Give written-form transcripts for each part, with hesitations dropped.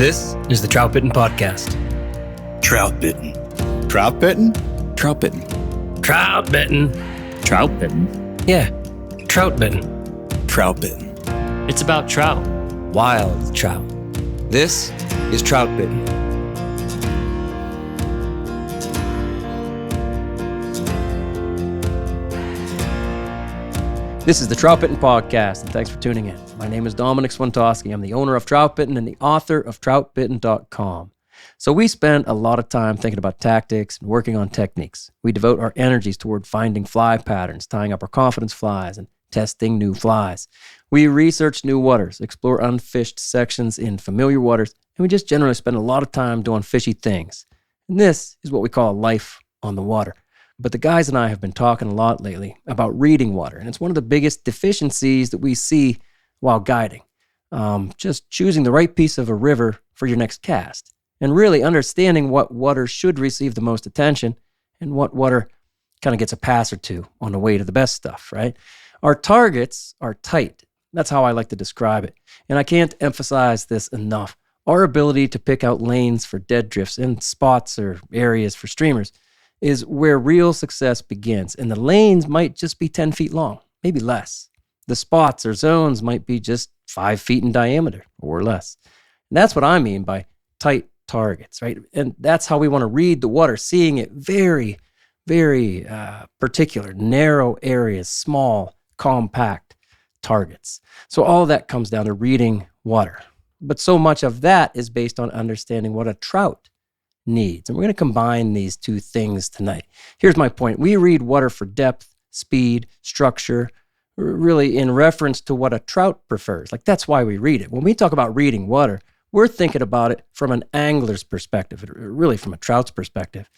This is the Troutbitten podcast. Troutbitten. Troutbitten? Troutbitten. Troutbitten. Troutbitten? Yeah, Troutbitten. Troutbitten. It's about trout. Wild trout. This is Troutbitten. This is the Troutbitten podcast, and thanks for tuning in. My name is Dominic Swantowski. I'm the owner of Troutbitten and the author of Troutbitten.com. So we spend a lot of time thinking about tactics and working on techniques. We devote our energies toward finding fly patterns, tying up our confidence flies, and testing new flies. We research new waters, explore unfished sections in familiar waters, and we just generally spend a lot of time doing fishy things. And this is what we call a life on the water. But the guys and I have been talking a lot lately about reading water, and it's one of the biggest deficiencies that we see while guiding. Just choosing the right piece of a river for your next cast, and really understanding what water should receive the most attention and what water kind of gets a pass or two on the way to the best stuff, right? Our targets are tight. That's how I like to describe it. And I can't emphasize this enough. Our ability to pick out lanes for dead drifts and spots or areas for streamers is where real success begins. And the lanes might just be 10 feet long, maybe less. The spots or zones might be just 5 feet in diameter or less. And that's what I mean by tight targets, right? And that's how we want to read the water, seeing it very, very particular, narrow areas, small, compact targets. So all of that comes down to reading water. But so much of that is based on understanding what a trout needs. And we're going to combine these two things tonight. Here's my point. We read water for depth, speed, structure, really in reference to what a trout prefers. Like, that's why we read it. When we talk about reading water, we're thinking about it from an angler's perspective, really from a trout's perspective.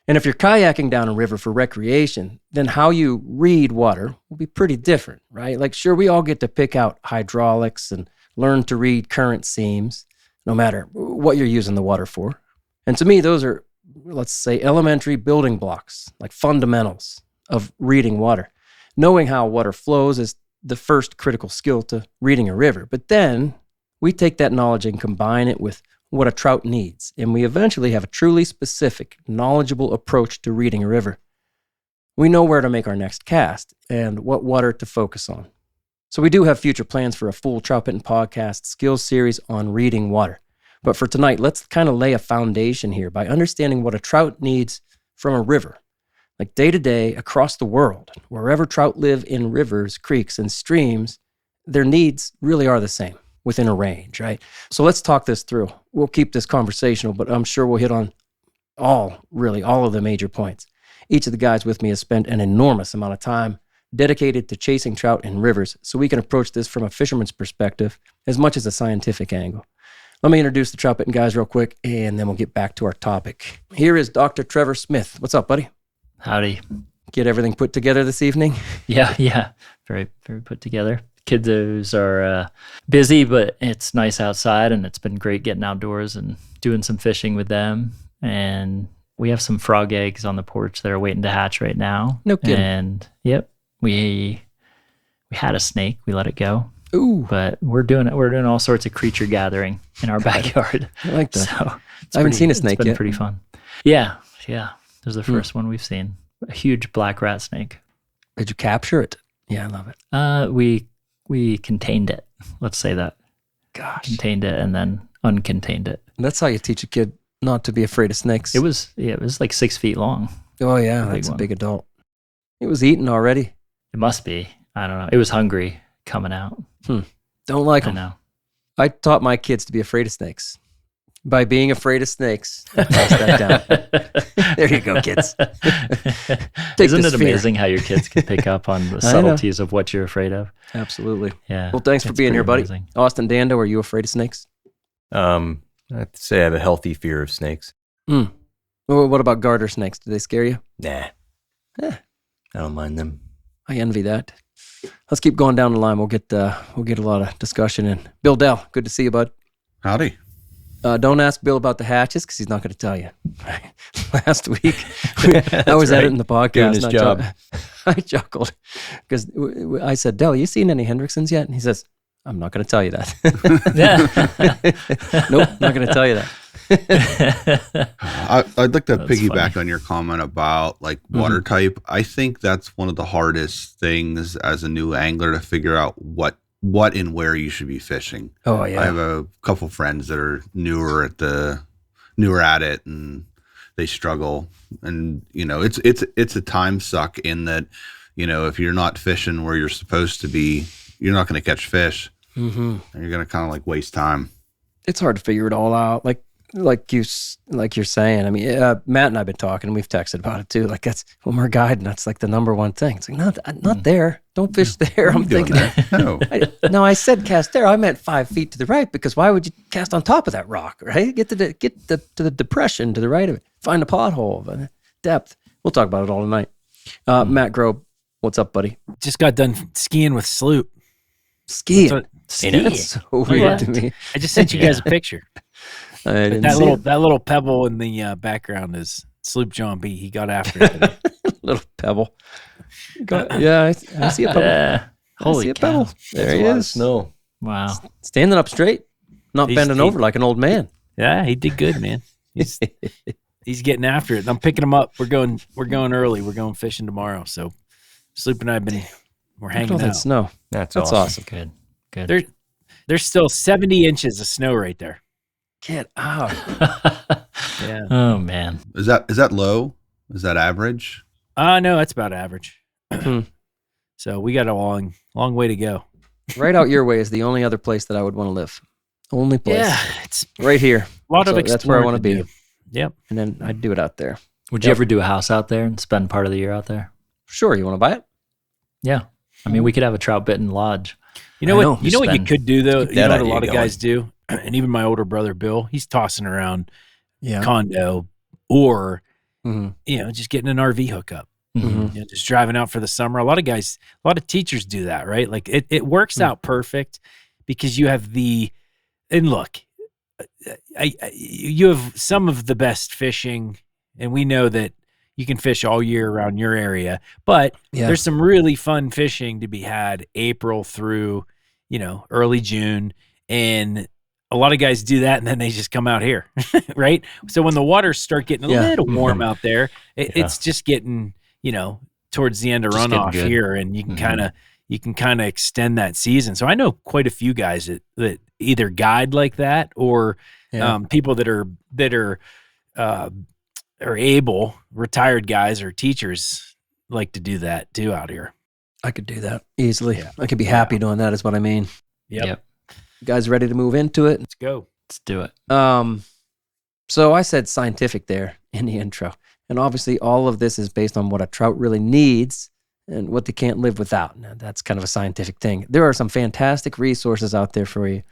And if you're kayaking down a river for recreation, then how you read water will be pretty different, right? Like, sure, we all get to pick out hydraulics and learn to read current seams, no matter what you're using the water for. And to me, those are, let's say, elementary building blocks, like fundamentals of reading water. Knowing how water flows is the first critical skill to reading a river. But then we take that knowledge and combine it with what a trout needs. And we eventually have a truly specific, knowledgeable approach to reading a river. We know where to make our next cast and what water to focus on. So we do have future plans for a full Troutbitten podcast skills series on reading water. But for tonight, let's kind of lay a foundation here by understanding what a trout needs from a river. Like day to day, across the world, wherever trout live in rivers, creeks, and streams, their needs really are the same within a range, right? So let's talk this through. We'll keep this conversational, but I'm sure we'll hit on all of the major points. Each of the guys with me has spent an enormous amount of time dedicated to chasing trout in rivers, so we can approach this from a fisherman's perspective as much as a scientific angle. Let me introduce the Troutbitten guys real quick, and then we'll get back to our topic. Here is Dr. Trevor Smith. What's up, buddy? Howdy. Get everything put together this evening? Yeah. Very, very put together. Kids are busy, but it's nice outside, and it's been great getting outdoors and doing some fishing with them. And we have some frog eggs on the porch that are waiting to hatch right now. No kidding. And yep, we had a snake. We let it go. Ooh. But we're doing all sorts of creature gathering in our backyard. I like that. So I haven't seen a snake yet. It's been yet. pretty fun. Yeah. This is the first one we've seen. A huge black rat snake. Did you capture it? Yeah, I love it. We contained it. Let's say that. Gosh. Contained it and then uncontained it. That's how you teach a kid not to be afraid of snakes. It was like 6 feet long. Oh yeah, that's a big adult. It was eaten already. It must be. I don't know. It was hungry coming out. Don't like I them. know. I taught my kids to be afraid of snakes. By being afraid of snakes, I passed that down. There you go, kids. Isn't it amazing how your kids can pick up on the subtleties of what you're afraid of? Absolutely. Yeah. Well, thanks for being here, buddy. Amazing. Austin Dando, are you afraid of snakes? I'd say I have a healthy fear of snakes. Well, what about garter snakes? Do they scare you? Nah. Eh, I don't mind them. I envy that. Let's keep going down the line. We'll get a lot of discussion in. Bill Dell, good to see you, bud. Howdy. Don't ask Bill about the hatches because he's not going to tell you. Last week, I was editing the podcast. Doing his job. I chuckled because I said, Dell, you seen any Hendricksons yet? And he says, I'm not going to tell you that. Yeah. Nope, not going to tell you that. I'd like to That's piggyback funny. on your comment about like water type. I think that's one of the hardest things as a new angler to figure out what and where you should be fishing. Oh, yeah. I have a couple friends that are newer at it, and they struggle. And it's a time suck in that, if you're not fishing where you're supposed to be, you're not going to catch fish. And you're going to kind of like waste time. It's hard to figure it all out. Like you're saying. I mean, Matt and I've been talking, and we've texted about it too. Like that's when we're guiding, that's like the number one thing. It's like not there. Don't fish there. I'm thinking. No, I said cast there. I meant 5 feet to the right, because why would you cast on top of that rock? Right? Get to the depression to the right of it. Find a pothole, depth. We'll talk about it all tonight. Matt Grobe, what's up, buddy? Just got done skiing with Sloop. Skiing. Skiing. That's so weird to me. I just sent you guys a picture. I didn't That see that little pebble in the background is Sloop John B. He got after it today. little pebble. Yeah, I see a pebble. Yeah. I Holy see a cow. pebble. There he is. Snow. Wow. Standing up straight, not bending over like an old man. Yeah, he did good, man. He's getting after it. And I'm picking him up. We're going early. We're going fishing tomorrow. So Sloop and we're hanging Look at all out. that snow. That's That's awesome. awesome. Good. There's still 70 inches of snow right there. Get out. Yeah. Oh man. Is that low? Is that average? No, that's about average. Hmm. So we got a long way to go. Right out your way is the only other place that I would want to live. Only place. Yeah, it's Right here. a lot of So that's where I exploring want to be. do. Yep. And then I'd do it out there. Would you ever do a house out there and spend part of the year out there? Sure. You want to buy it? Yeah. I mean, we could have a Troutbitten lodge. You know I what? know. You know what you Spend- could do though. keep You know that what a lot idea of guys do, and even my older brother Bill, he's tossing around Yeah. condo or Mm-hmm. just getting an RV hookup. Mm-hmm. Just driving out for the summer. A lot of teachers do that, right? Like it works out perfect because you have and look, you have some of the best fishing, and we know that you can fish all year around your area, but there's some really fun fishing to be had April through, early June. And a lot of guys do that, and then they just come out here, right? So when the waters start getting a little warm out there, it's just getting, towards the end of Just getting runoff good. here, and you can kind of extend that season. So I know quite a few guys that either guide like that or people that are able, retired guys or teachers like to do that too out here. I could do that easily. I could be happy doing that is what I mean. Yep. You guys ready to move into it? Let's go. Let's do it. So I said scientific there in the intro. And obviously all of this is based on what a trout really needs and what they can't live without. Now, that's kind of a scientific thing. There are some fantastic resources out there for you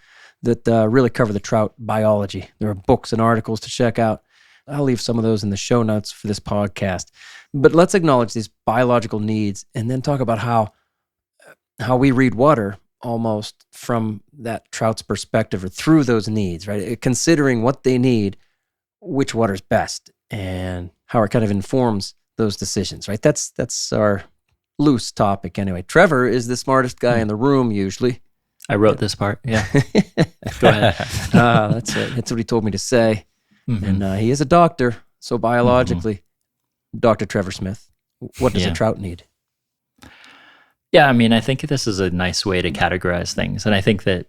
that really cover the trout biology. There are books and articles to check out. I'll leave some of those in the show notes for this podcast. But let's acknowledge these biological needs and then talk about how we read water almost from that trout's perspective or through those needs, right? Considering what they need, which water's best, and how it kind of informs those decisions, right? That's our loose topic anyway. Trevor is the smartest guy in the room usually. I wrote this part. Yeah. Go ahead. That's it. That's what he told me to say. Mhm. And he is a doctor, so biologically, Dr. Trevor Smith, what does a trout need? Yeah, I mean, I think this is a nice way to categorize things. And I think that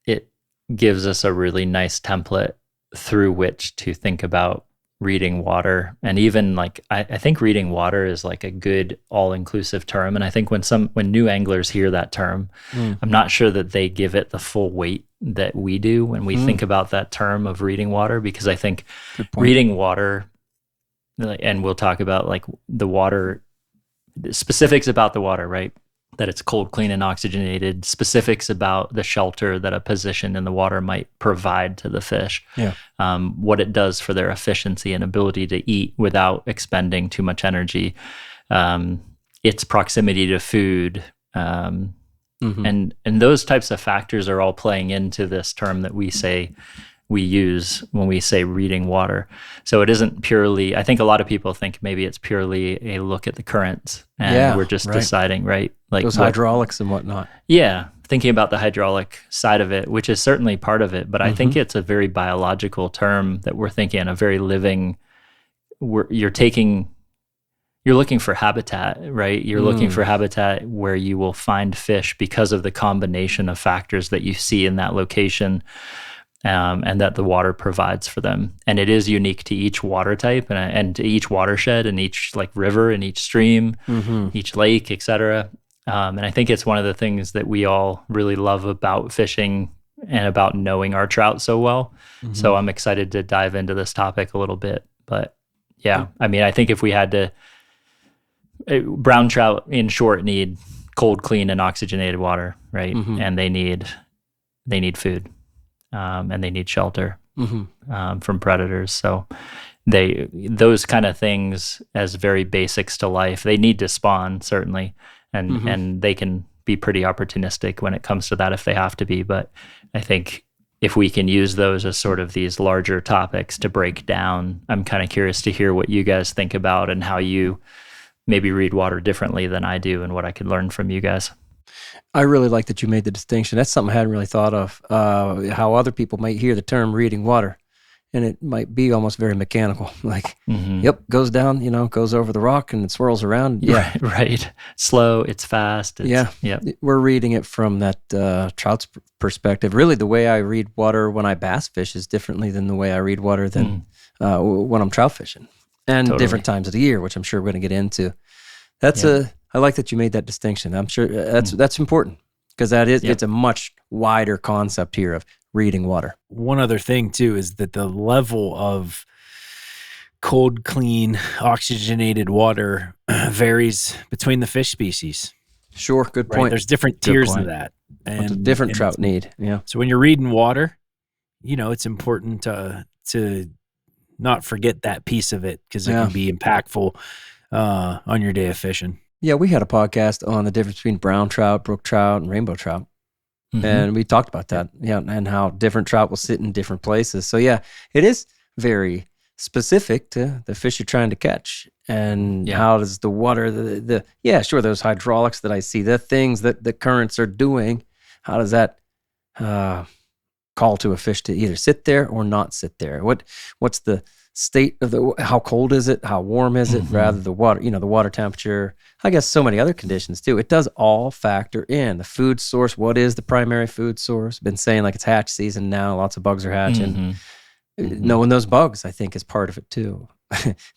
it gives us a really nice template through which to think about reading water. And even like, I think reading water is like a good all-inclusive term. And I think when new anglers hear that term, I'm not sure that they give it the full weight that we do when we think about that term of reading water, because I think reading water, and we'll talk about like the water, specifics about the water, right? That it's cold, clean, and oxygenated, specifics about the shelter that a position in the water might provide to the fish, what it does for their efficiency and ability to eat without expending too much energy, its proximity to food, and those types of factors are all playing into this term that we use when we say reading water. So it isn't purely, I think a lot of people think maybe it's purely a look at the currents and we're just deciding, right? Like those hydraulics and whatnot. Yeah. thinking about the hydraulic side of it, which is certainly part of it, but I think it's a very biological term that we're thinking, a very living, you're looking for habitat, right? You're looking for habitat where you will find fish because of the combination of factors that you see in that location, and that the water provides for them. And it is unique to each water type and to each watershed and each like river and each stream, each lake, etc. And I think it's one of the things that we all really love about fishing and about knowing our trout so well. So I'm excited to dive into this topic a little bit. But yeah, I mean, I think if we had to, brown trout in short need cold, clean, and oxygenated water, right? And they need food, and they need shelter from predators. So those kind of things as very basics to life, they need to spawn certainly, and they can be pretty opportunistic when it comes to that if they have to be. But I think if we can use those as sort of these larger topics to break down, I'm kind of curious to hear what you guys think about and how you maybe read water differently than I do and what I could learn from you guys. I really like that you made the distinction. That's something I hadn't really thought of, how other people might hear the term reading water, and it might be almost very mechanical. Like, yep, goes down, goes over the rock and it swirls around. Yeah, right. Slow, it's fast. Yep. We're reading it from that trout's perspective. Really, the way I read water when I bass fish is differently than the way I read water than when I'm trout fishing. And different times of the year, which I'm sure we're going to get into. I like that you made that distinction. I'm sure that's important because it's a much wider concept here of reading water. One other thing too is that the level of cold, clean, oxygenated water varies between the fish species. Sure, good point. Right? There's different tiers of that, and different trout need. Yeah. So when you're reading water, it's important to not forget that piece of it because it can be impactful on your day of fishing. Yeah, we had a podcast on the difference between brown trout, brook trout, and rainbow trout. And we talked about that, and how different trout will sit in different places. So yeah, it is very specific to the fish you're trying to catch. And how does the water, those hydraulics that I see, the things that the currents are doing, how does that call to a fish to either sit there or not sit there? What's the state of how cold is it? How warm is it? Rather the water, the water temperature, I guess so many other conditions too. It does all factor in. The food source, what is the primary food source? Been saying like it's hatch season now, lots of bugs are hatching. Knowing those bugs, I think, is part of it too.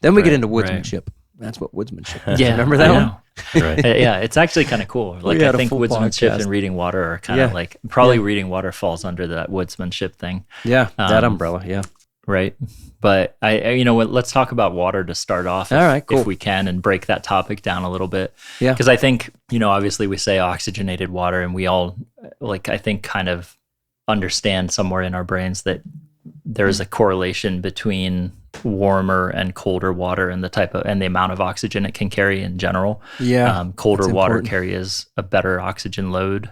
Then we get into woodsmanship. That's what woodsmanship is. Yeah, remember that one? Right. Yeah, it's actually kind of cool. Like I think woodsmanship and reading water are kind of like reading water falls under that woodsmanship thing. Yeah, that umbrella. Yeah. Right. But let's talk about water to start off. All right, cool. If we can, and break that topic down a little bit. Yeah. Because I think, obviously we say oxygenated water, and we all I think kind of understand somewhere in our brains that there's a correlation between warmer and colder water and the amount of oxygen it can carry in general. Yeah. Colder water carries a better oxygen load.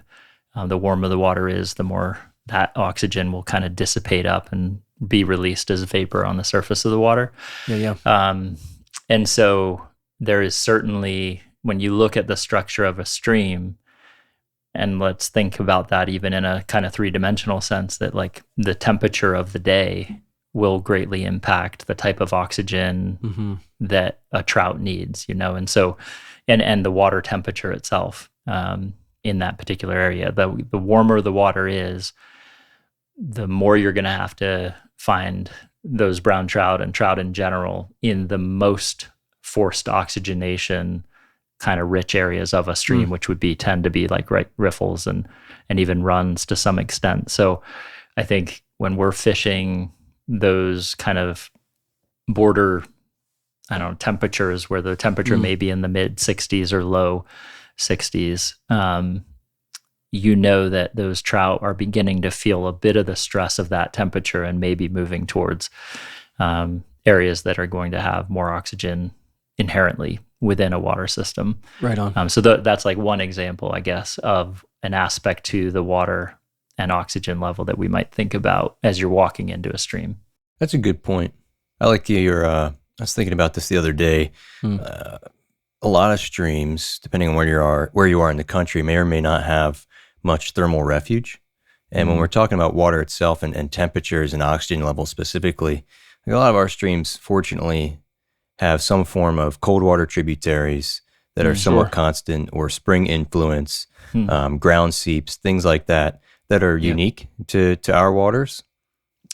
The warmer the water is, the more that oxygen will kind of dissipate up and be released as vapor on the surface of the water. Yeah. And so there is certainly, when you look at the structure of a stream, and let's think about that even in a kind of three-dimensional sense, that like the temperature of the day will greatly impact the type of oxygen that a trout needs, and so, and the water temperature itself in that particular area. The warmer the water is, the more you're going to have to find those brown trout and trout in general in the most forced oxygenation kind of rich areas of a stream, which would tend to be like riffles and even runs to some extent. So I think when we're fishing those kind of border, temperatures where the temperature may be in the mid 60s or low 60s, that those trout are beginning to feel a bit of the stress of that temperature and maybe moving towards areas that are going to have more oxygen inherently within a water system. Right on. So that's like one example, I guess, of an aspect to the water and oxygen level that we might think about as you're walking into a stream. That's a good point. I like I was thinking about this the other day. A lot of streams, depending on where you are in the country, may or may not have much thermal refuge. And when we're talking about water itself and temperatures and oxygen levels specifically, like a lot of our streams, fortunately, have some form of cold water tributaries that are somewhat constant, or spring influence, ground seeps, things like that are unique to our waters.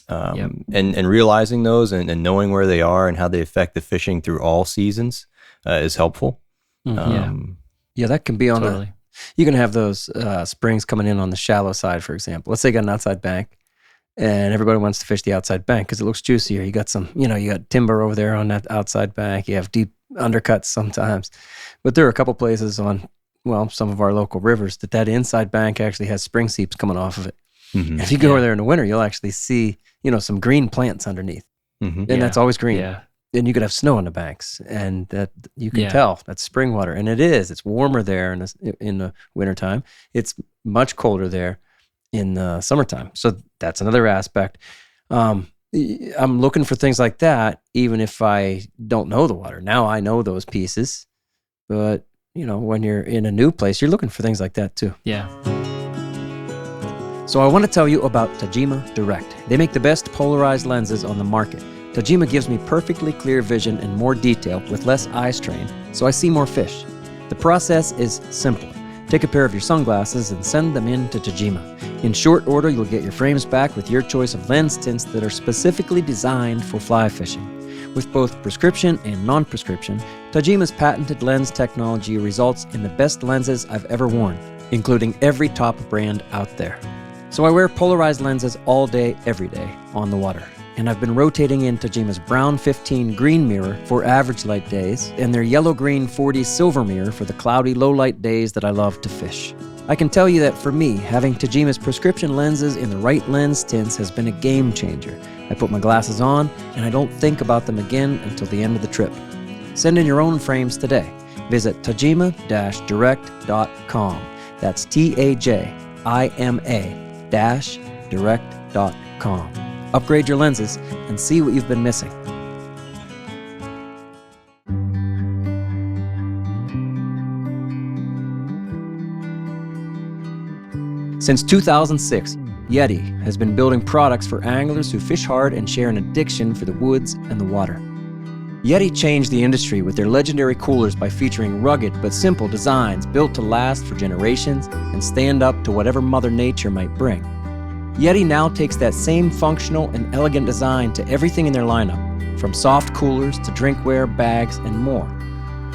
And realizing those and knowing where they are and how they affect the fishing through all seasons is helpful. Yeah, that can be on you can have those springs coming in on the shallow side, for example. Let's say you got an outside bank and everybody wants to fish the outside bank because it looks juicier. You got some, you got timber over there on that outside bank. You have deep undercuts sometimes. But there are a couple places on, some of our local rivers that inside bank actually has spring seeps coming off of it. And if you go over there in the winter, you'll actually see, some green plants underneath. And that's always green. Yeah. And you could have snow on the banks, and that you can tell that's spring water. And it's warmer there in the wintertime. It's much colder there in the summertime. So that's another aspect. I'm looking for things like that, even if I don't know the water. Now I know those pieces, but when you're in a new place, you're looking for things like that too. Yeah. So I want to tell you about Tajima Direct. They make the best polarized lenses on the market. Tajima gives me perfectly clear vision and more detail with less eye strain, so I see more fish. The process is simple. Take a pair of your sunglasses and send them in to Tajima. In short order, you'll get your frames back with your choice of lens tints that are specifically designed for fly fishing. With both prescription and non-prescription, Tajima's patented lens technology results in the best lenses I've ever worn, including every top brand out there. So I wear polarized lenses all day, every day, on the water. And I've been rotating in Tajima's brown 15 green mirror for average light days, and their yellow-green 40 silver mirror for the cloudy low-light days that I love to fish. I can tell you that for me, having Tajima's prescription lenses in the right lens tints has been a game changer. I put my glasses on, and I don't think about them again until the end of the trip. Send in your own frames today. Visit tajima-direct.com. That's tajima-direct.com. Upgrade your lenses and see what you've been missing. Since 2006, Yeti has been building products for anglers who fish hard and share an addiction for the woods and the water. Yeti changed the industry with their legendary coolers by featuring rugged but simple designs built to last for generations and stand up to whatever Mother Nature might bring. Yeti now takes that same functional and elegant design to everything in their lineup, from soft coolers to drinkware, bags, and more.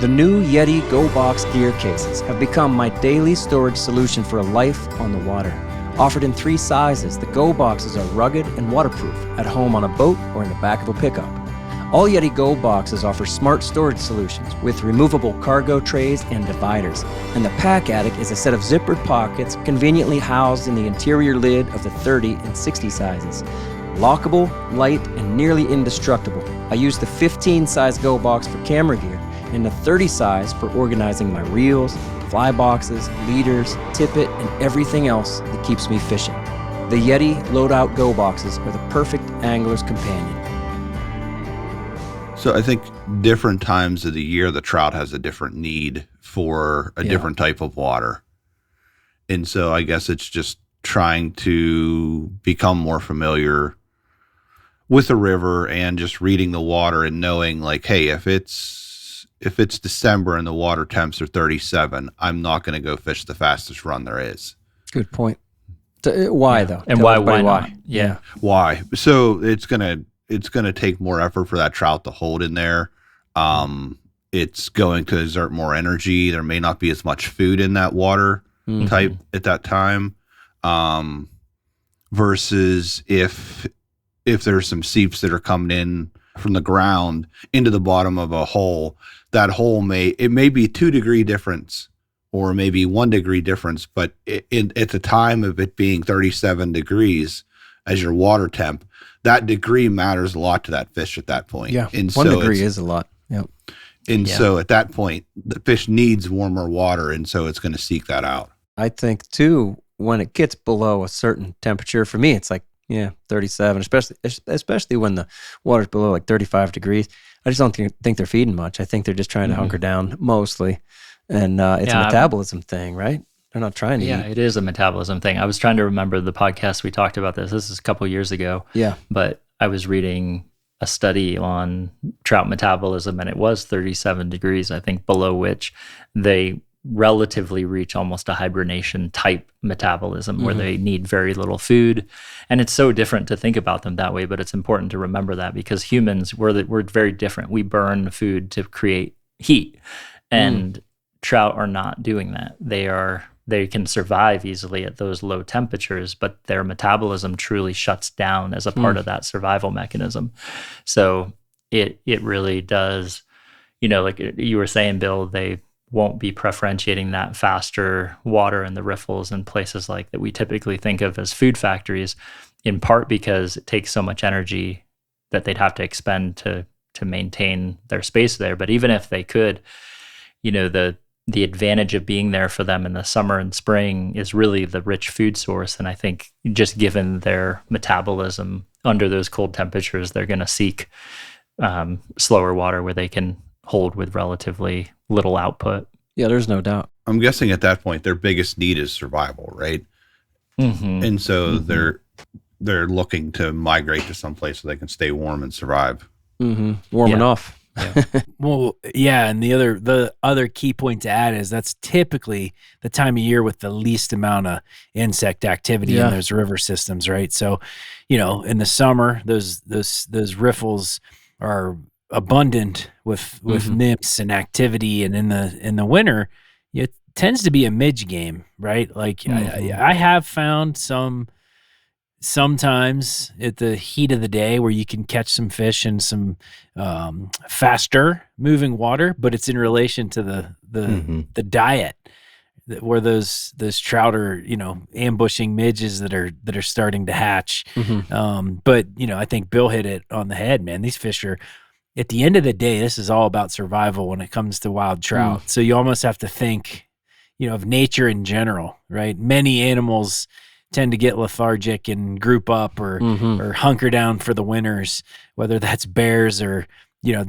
The new Yeti Go Box gear cases have become my daily storage solution for a life on the water. Offered in 3 sizes, the Go Boxes are rugged and waterproof at home on a boat or in the back of a pickup. All Yeti Go Boxes offer smart storage solutions with removable cargo trays and dividers, and the Pack Attic is a set of zippered pockets conveniently housed in the interior lid of the 30 and 60 sizes. Lockable, light, and nearly indestructible. I use the 15 size Go Box for camera gear and the 30 size for organizing my reels, fly boxes, leaders, tippet, and everything else that keeps me fishing. The Yeti Loadout Go Boxes are the perfect angler's companion. So I think different times of the year, the trout has a different need for a different type of water. And so I guess it's just trying to become more familiar with the river and just reading the water and knowing like, hey, if it's December and the water temps are 37, I'm not going to go fish the fastest run there is. Good point. Why though? And why not? Yeah. Why? So it's going to take more effort for that trout to hold in there. It's going to exert more energy. There may not be as much food in that water type at that time. Versus if there's some seeps that are coming in from the ground into the bottom of a hole, that hole may be 2 degree difference or maybe 1 degree difference, but at the time of it being 37 degrees as your water temp, that degree matters a lot to that fish at that point. Yeah, and 1 degree is a lot. Yep. And so at that point, the fish needs warmer water, and so it's going to seek that out. I think too, when it gets below a certain temperature, for me, it's like 37, especially when the water's below like 35 degrees. I just don't think they're feeding much. I think they're just trying to hunker down mostly, and it's a metabolism thing, right? They're not trying to Yeah, eat. it is a metabolism thing. I was trying to remember the podcast we talked about this. This is a couple years ago. Yeah. But I was reading a study on trout metabolism, and it was 37 degrees, I think, below which they relatively reach almost a hibernation type metabolism where they need very little food. And it's so different to think about them that way, but it's important to remember that because humans, we're very different. We burn food to create heat, and trout are not doing that. They can survive easily at those low temperatures, but their metabolism truly shuts down as a part of that survival mechanism. So it really does, like you were saying, Bill, they won't be preferentiating that faster water in the riffles and places like that we typically think of as food factories, in part because it takes so much energy that they'd have to expend to maintain their space there. But even if they could, the advantage of being there for them in the summer and spring is really the rich food source. And I think just given their metabolism under those cold temperatures, they're going to seek slower water where they can hold with relatively little output. Yeah, there's no doubt. I'm guessing at that point, their biggest need is survival, right? And so they're looking to migrate to some place so they can stay warm and survive. Warm enough. Yeah. Well, yeah, and the other key point to add is that's typically the time of year with the least amount of insect activity in those river systems, right? So, in the summer, those riffles are abundant with nymphs and activity, and in the winter, it tends to be a midge game, right? Like I have found sometimes at the heat of the day where you can catch some fish in some faster moving water, but it's in relation to the diet where those trout are, ambushing midges that are starting to hatch. But I think Bill hit it on the head, man. These fish are, at the end of the day, this is all about survival when it comes to wild trout. So you almost have to think, of nature in general, right? Many animals tend to get lethargic and group up or hunker down for the winters, whether that's bears or,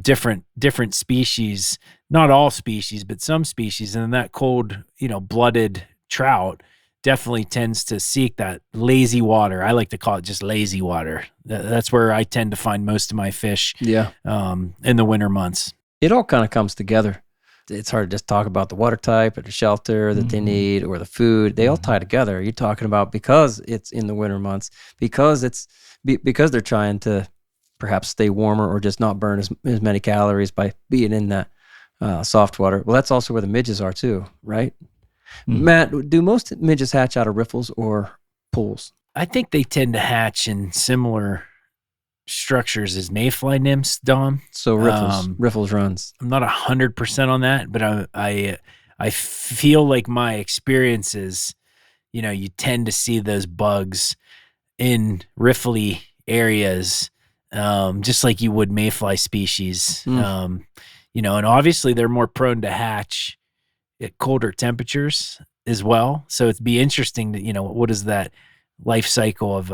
different species, not all species, but some species. And that cold, blooded trout definitely tends to seek that lazy water. I like to call it just lazy water. That's where I tend to find most of my fish in the winter months. It all kind of comes together. It's hard to just talk about the water type or the shelter that they need or the food. They all tie together. You're talking about because it's in the winter months, because they're trying to perhaps stay warmer or just not burn as many calories by being in that soft water. Well, that's also where the midges are too, right? Matt, do most midges hatch out of riffles or pools? I think they tend to hatch in similar structures as mayfly nymphs, Dom. So riffles runs. I'm not 100% on that, but I feel like my experience is, you tend to see those bugs in riffly areas, just like you would mayfly species. And obviously they're more prone to hatch at colder temperatures as well. So it'd be interesting to, what is that life cycle of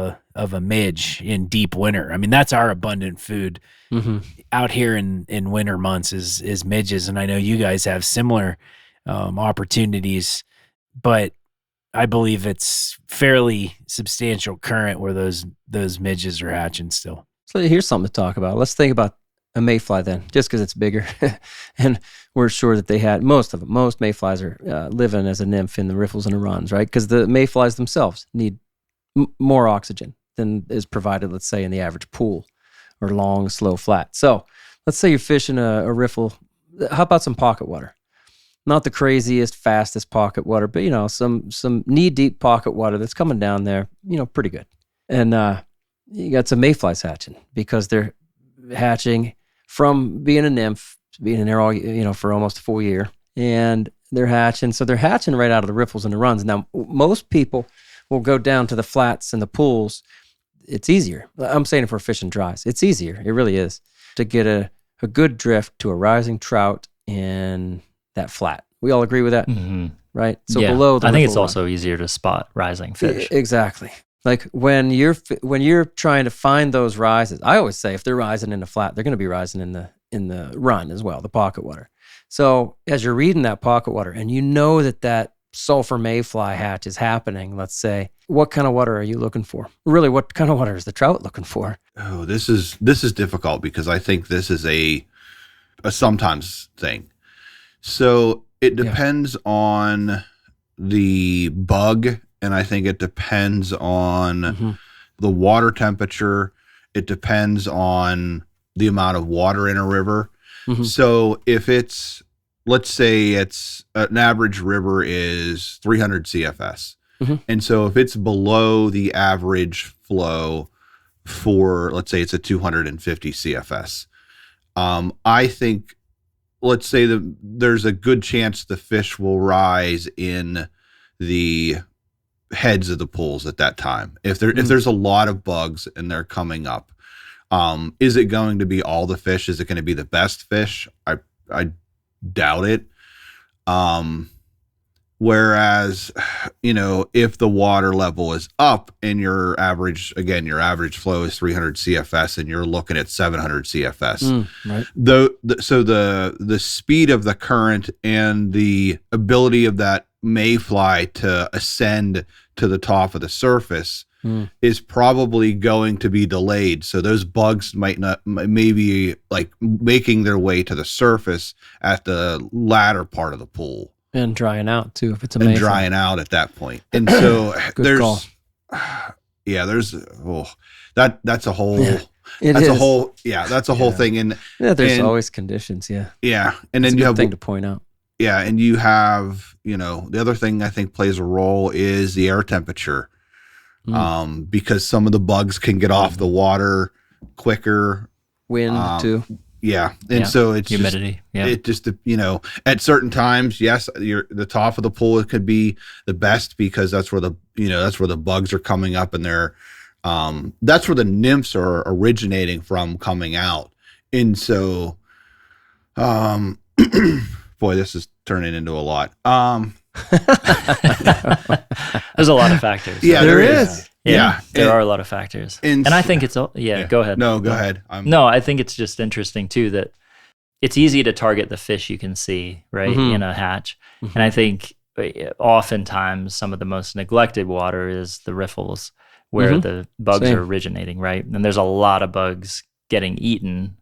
a midge in deep winter? I mean, that's our abundant food out here in winter months is midges. And I know you guys have similar opportunities, but I believe it's fairly substantial current where those midges are hatching still. So here's something to talk about. Let's think about a mayfly then, just because it's bigger. And we're sure that they had most mayflies are living as a nymph in the riffles and the runs, right? Because the mayflies themselves need more oxygen than is provided, let's say, in the average pool or long, slow, flat. So let's say you're fishing a riffle. How about some pocket water? Not the craziest, fastest pocket water, but, some knee-deep pocket water that's coming down there, pretty good. And you got some mayflies hatching because they're hatching from being a nymph, being in there all, for almost a full year. And they're hatching. So they're hatching right out of the riffles and the runs. Now, most people will go down to the flats and the pools. It's easier. I'm saying for fish and dries. It's easier. It really is to get a good drift to a rising trout in that flat. We all agree with that, right? So below the I think it's run. also easier to spot rising fish. Exactly. Like when you're trying to find those rises, I always say if they're rising in the flat, they're going to be rising in the run as well, the pocket water. So as you're reading that pocket water and you know that sulfur mayfly hatch is happening, let's say, what kind of water are you looking for? Really, what kind of water is the trout looking for? Oh, this is difficult because I think this is a sometimes thing. So it depends on the bug, and I think it depends on the water temperature. It depends on the amount of water in a river. So if it's, let's say it's an average river is 300 CFS. And so if it's below the average flow for, let's say it's a 250 CFS, I think, let's say that there's a good chance the fish will rise in the heads of the pools at that time. If there's a lot of bugs and they're coming up, is it going to be all the fish? Is it going to be the best fish? I doubt it. Whereas, if the water level is up and your average flow is 300 CFS and you're looking at 700 CFS, right. So the speed of the current and the ability of that mayfly to ascend to the top of the surface is probably going to be delayed. So those bugs maybe like making their way to the surface at the latter part of the pool. And drying out too, if it's amazing. And drying out at that point. And so that's a whole, that's a whole thing. And there's always conditions. Yeah. Yeah. And it's then you have thing to point out. Yeah. And you have, the other thing I think plays a role is the air temperature. Because some of the bugs can get off the water quicker. Wind too. Yeah. And so it's humidity. It just, at certain times, yes, the top of the pool, it could be the best because that's where the bugs are coming up and that's where the nymphs are originating from coming out. And so, boy, this is turning into a lot. There's a lot of factors. Yeah, there is. Yeah, there are a lot of factors. And I think it's, go ahead. No, go ahead. No, I think it's just interesting too that it's easy to target the fish you can see, right, in a hatch. And I think oftentimes some of the most neglected water is the riffles where the bugs are originating, right? And there's a lot of bugs getting eaten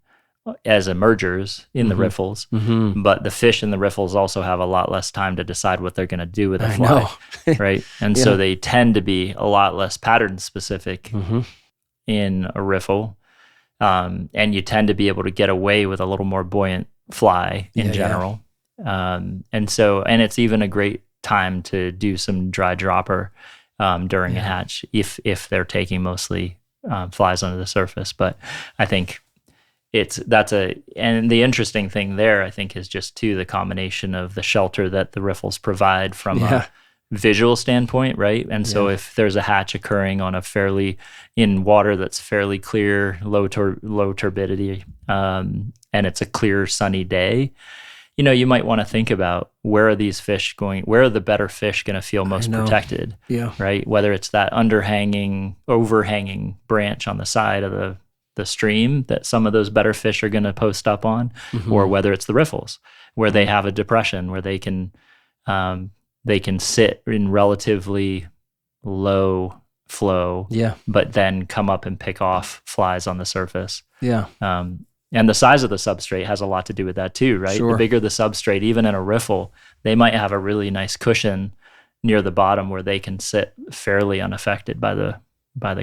as emergers in the riffles, but the fish in the riffles also have a lot less time to decide what they're going to do with a fly, right? And so they tend to be a lot less pattern specific in a riffle, and you tend to be able to get away with a little more buoyant fly in general. And it's even a great time to do some dry dropper during a hatch if they're taking mostly flies under the surface. But I think and the interesting thing there, I think, is just too the combination of the shelter that the riffles provide from a visual standpoint, right? And so if there's a hatch occurring on in water that's fairly clear, low turbidity, and it's a clear sunny day, you might want to think about where are the better fish going to feel most protected, right? Whether it's that overhanging branch on the side of the stream that some of those better fish are going to post up on, or whether it's the riffles where they have a depression where they can sit in relatively low flow, but then come up and pick off flies on the surface. And the size of the substrate has a lot to do with that too, right? The bigger the substrate, even in a riffle, they might have a really nice cushion near the bottom where they can sit fairly unaffected by the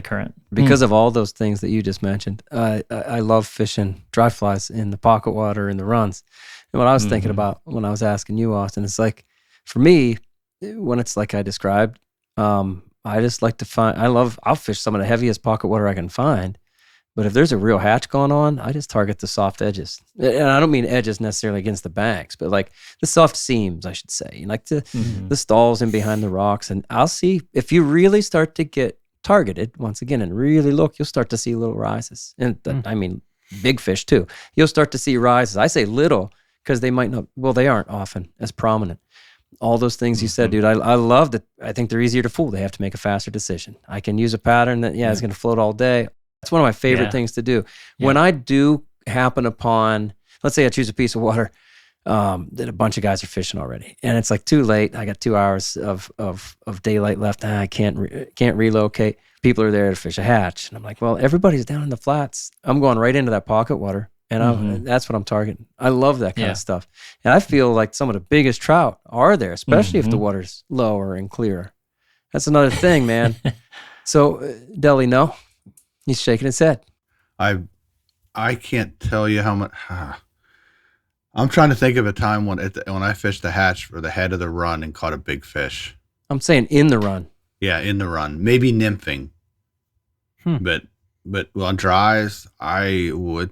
current. Because of all those things that you just mentioned, I love fishing dry flies in the pocket water and the runs. And what I was thinking about when I was asking you, Austin, it's like, for me, when it's like I described, I just like to I'll fish some of the heaviest pocket water I can find. But if there's a real hatch going on, I just target the soft edges. And I don't mean edges necessarily against the banks, but like the soft seams, I should say. Like the stalls in behind the rocks. And I'll see, if you really start to get targeted, once again, and really look, you'll start to see little rises. And I mean, big fish too. You'll start to see rises. I say little because they might not, they aren't often as prominent. All those things you said, dude, I love that. I think they're easier to fool. They have to make a faster decision. I can use a pattern that, is going to float all day. That's one of my favorite things to do. When I do happen upon, let's say I choose a piece of water, that a bunch of guys are fishing already, and it's like too late. I got 2 hours of daylight left. I can't relocate. People are there to fish a hatch, and I'm like, well, everybody's down in the flats. I'm going right into that pocket water, and that's what I'm targeting. I love that kind of stuff, and I feel like some of the biggest trout are there, especially if the water's lower and clearer. That's another thing, man. So, Deli, no, he's shaking his head. I can't tell you how much. I'm trying to think of a time when I fished the hatch for the head of the run and caught a big fish. I'm saying in the run. Yeah, in the run, maybe nymphing. But on dries, I'm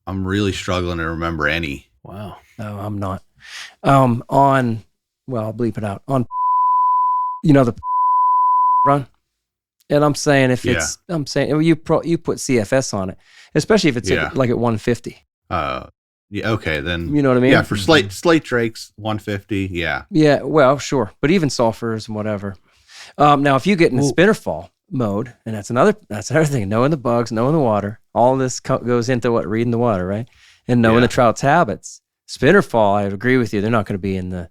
really struggling to remember any. Wow. No, I'm not. I'll bleep it out. On, the run. And I'm saying you put CFS on it, especially if it's like at 150. Yeah. Okay. Then. You know what I mean? Yeah. For slate drakes, 150. Yeah. Yeah. Well, sure. But even sulfurs and whatever. Now, if you get in the spinner fall mode, and that's another thing, knowing the bugs, knowing the water, all this goes into reading the water, right? And knowing the trout's habits. Spinner fall, I agree with you. They're not going to be in the,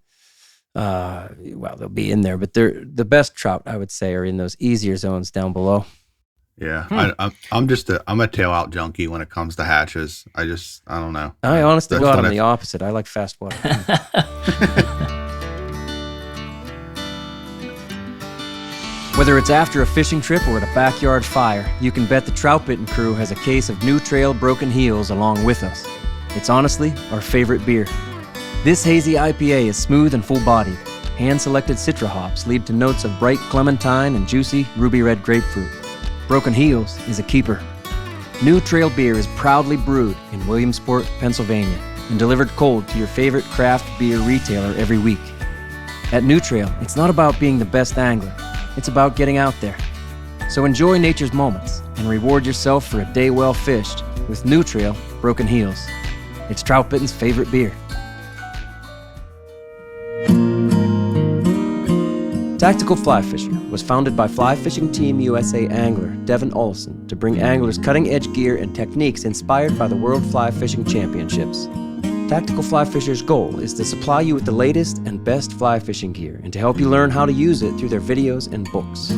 they'll be in there, but they're the best trout, I would say, are in those easier zones down below. Yeah. I'm a tail out junkie when it comes to hatches. I don't know. I honestly, I'm the opposite. I like fast water. Whether it's after a fishing trip or at a backyard fire, you can bet the Troutbitten crew has a case of New Trail Broken Heels along with us. It's honestly our favorite beer. This hazy IPA is smooth and full-bodied. Hand-selected Citra hops lead to notes of bright clementine and juicy ruby red grapefruit. Broken Heels is a keeper. New Trail beer is proudly brewed in Williamsport, Pennsylvania, and delivered cold to your favorite craft beer retailer every week. At New Trail, it's not about being the best angler. It's about getting out there. So enjoy nature's moments and reward yourself for a day well fished with New Trail Broken Heels. It's Troutbitten's favorite beer. Tactical Fly Fisher was founded by Fly Fishing Team USA angler Devin Olson to bring anglers cutting-edge gear and techniques inspired by the World Fly Fishing Championships. Tactical Fly Fisher's goal is to supply you with the latest and best fly fishing gear and to help you learn how to use it through their videos and books.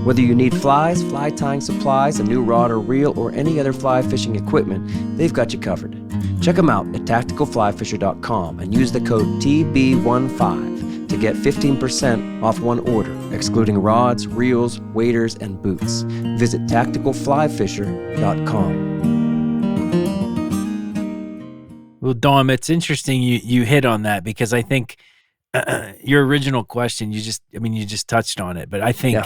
Whether you need flies, fly tying supplies, a new rod or reel, or any other fly fishing equipment, they've got you covered. Check them out at tacticalflyfisher.com and use the code TB15 to get 15% off one order, excluding rods, reels, waders, and boots. Visit tacticalflyfisher.com. Well, Dom, it's interesting you hit on that because I think your original question, you just touched on it, but I think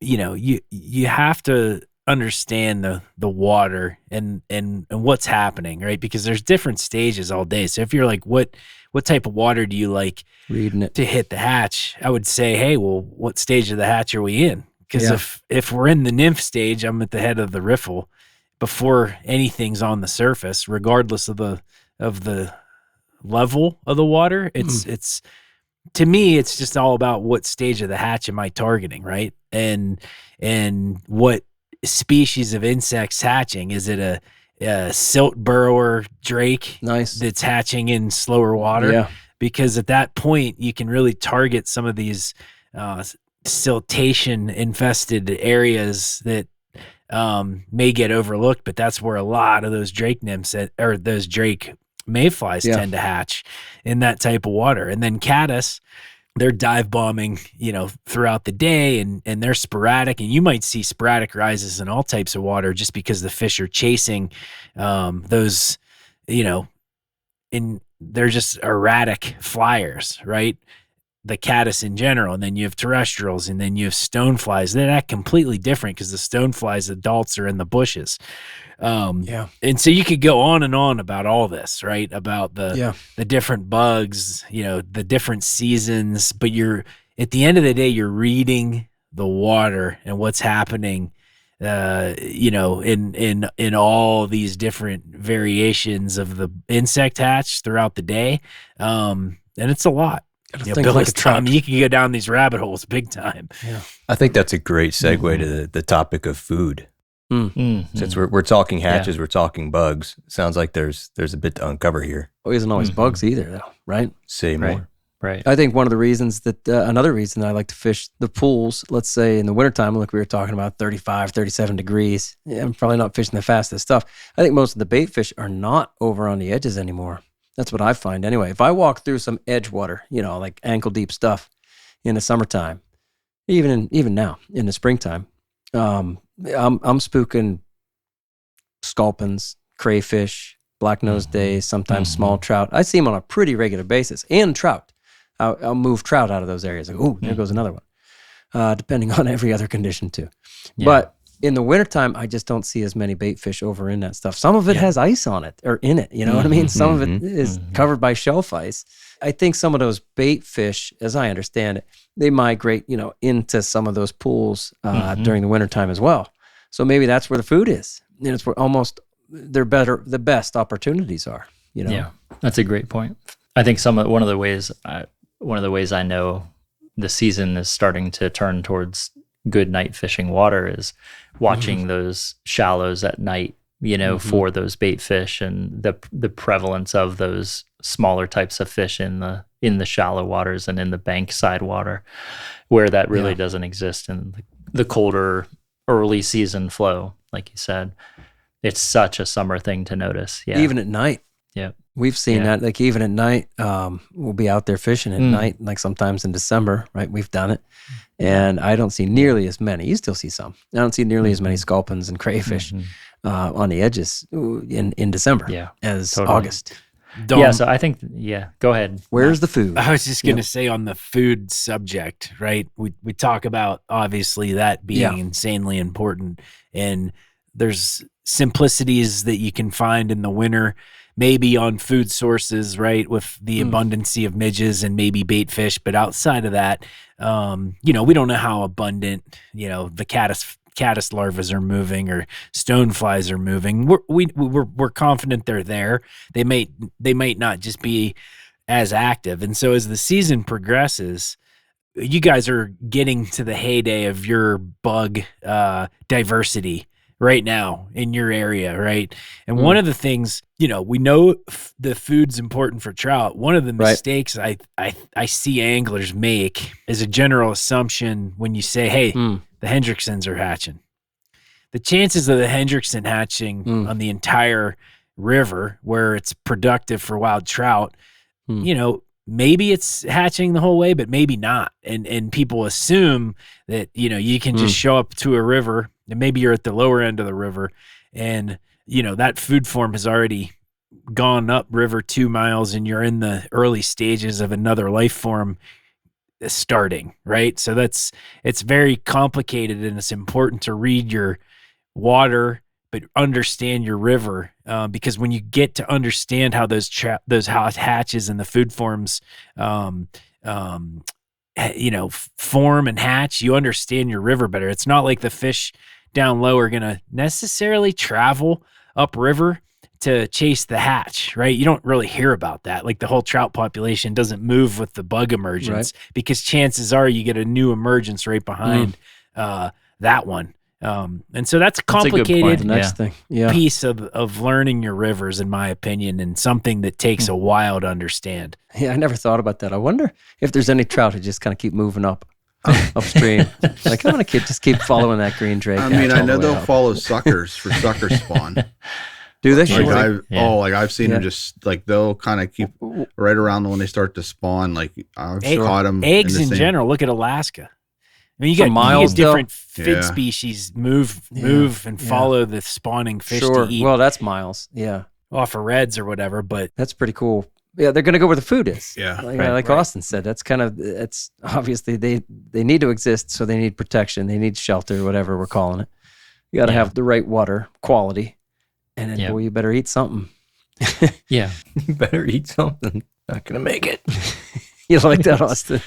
you have to understand the water and what's happening, right? Because there's different stages all day. So if you're like, what type of water do you like reading it to hit the hatch? I would say, hey, well, what stage of the hatch are we in? Because if we're in the nymph stage, I'm at the head of the riffle before anything's on the surface, regardless of the level of the water. It's to me, it's just all about what stage of the hatch am I targeting, right? And what species of insects hatching? Is it a silt burrower drake that's hatching in slower water? Yeah. Because at that point, you can really target some of these siltation infested areas that may get overlooked, but that's where a lot of those drake nymphs or those drake mayflies tend to hatch in that type of water. And then caddis, they're dive bombing, throughout the day, and they're sporadic, and you might see sporadic rises in all types of water just because the fish are chasing those, they're just erratic flyers, right? The caddis in general, and then you have terrestrials, and then you have stoneflies. They're not completely different because the stoneflies adults are in the bushes. And so you could go on and on about all this, right? About the different bugs, the different seasons, but at the end of the day, you're reading the water and what's happening, in all these different variations of the insect hatch throughout the day. And it's a lot. You can go down these rabbit holes big time. I think that's a great segue to the topic of food. Since we're talking hatches, we're talking bugs. Sounds like there's a bit to uncover here. Well, isn't always bugs either, though, right? Say more. Right. I think one of the reasons that, another reason I like to fish the pools, let's say in the wintertime, like we were talking about 35, 37 degrees. Yeah, I'm probably not fishing the fastest stuff. I think most of the bait fish are not over on the edges anymore. That's what I find anyway. If I walk through some edge water, like ankle deep stuff in the summertime, even now in the springtime, I'm spooking sculpins, crayfish, black-nosed days, sometimes small trout. I see them on a pretty regular basis, and trout. I'll move trout out of those areas. Like, oh, there goes another one, depending on every other condition too. Yeah. But in the wintertime, I just don't see as many bait fish over in that stuff. Some of it has ice on it or in it. You know what I mean? Some of it is covered by shelf ice. I think some of those bait fish, as I understand it, they migrate, into some of those pools during the wintertime as well. So maybe that's where the food is. It's where almost the best opportunities are. Yeah, that's a great point. I think one of the ways I know the season is starting to turn towards good night fishing water is watching those shallows at night, for those bait fish and the prevalence of those smaller types of fish in the shallow waters and in the bank side water, where that really doesn't exist in the colder early season flow, like you said. It's such a summer thing to notice. Yeah. Even at night. Yeah. We've seen that, like even at night, we'll be out there fishing at night, like sometimes in December, right? We've done it. And I don't see nearly as many. You still see some. I don't see nearly as many sculpins and crayfish on the edges in December as August. So I think, go ahead. Where's the food? I was just going to say on the food subject, right? We talk about obviously that being insanely important, and there's simplicities that you can find in the winter, maybe on food sources, right? With the abundancy of midges and maybe bait fish. But outside of that, we don't know how abundant, the caddis larvae are moving or stoneflies are moving. We're confident they're there. They might not just be as active. And so as the season progresses, you guys are getting to the heyday of your bug diversity right now in your area, right? And one of the things, we know the food's important for trout. One of the mistakes I see anglers make is a general assumption when you say, hey, the Hendricksons are hatching. The chances of the Hendrickson hatching on the entire river where it's productive for wild trout, maybe it's hatching the whole way, but maybe not. And people assume that, you can just show up to a river and maybe you're at the lower end of the river and, that food form has already gone up river 2 miles and you're in the early stages of another life form starting, right? So it's very complicated, and it's important to read your water, but understand your river, because when you get to understand how those hatches and the food forms, form and hatch, you understand your river better. It's not like the fish down low are going to necessarily travel upriver to chase the hatch, right? You don't really hear about that. Like the whole trout population doesn't move with the bug emergence, because chances are you get a new emergence right behind that one. And so that's a complicated piece of learning your rivers, in my opinion, and something that takes a while to understand. Yeah, I never thought about that. I wonder if there's any trout who just kind of keep moving upstream. Like, I'm going to just keep following that green drake. I mean, I know they'll follow suckers for sucker spawn. Do they? I've seen them just like, they'll kind of keep right around when they start to spawn. Like I've caught them. Eggs in general. Look at Alaska. I mean, you get different fin species move and follow the spawning fish to eat. Well, that's miles. Yeah. Off of reds or whatever, but that's pretty cool. Yeah, they're going to go where the food is. Yeah. Like Austin said, it's obviously they need to exist, so they need protection. They need shelter, whatever we're calling it. You got to have the right water quality, and then, boy, you better eat something. You better eat something. Not going to make it. You like that, Austin?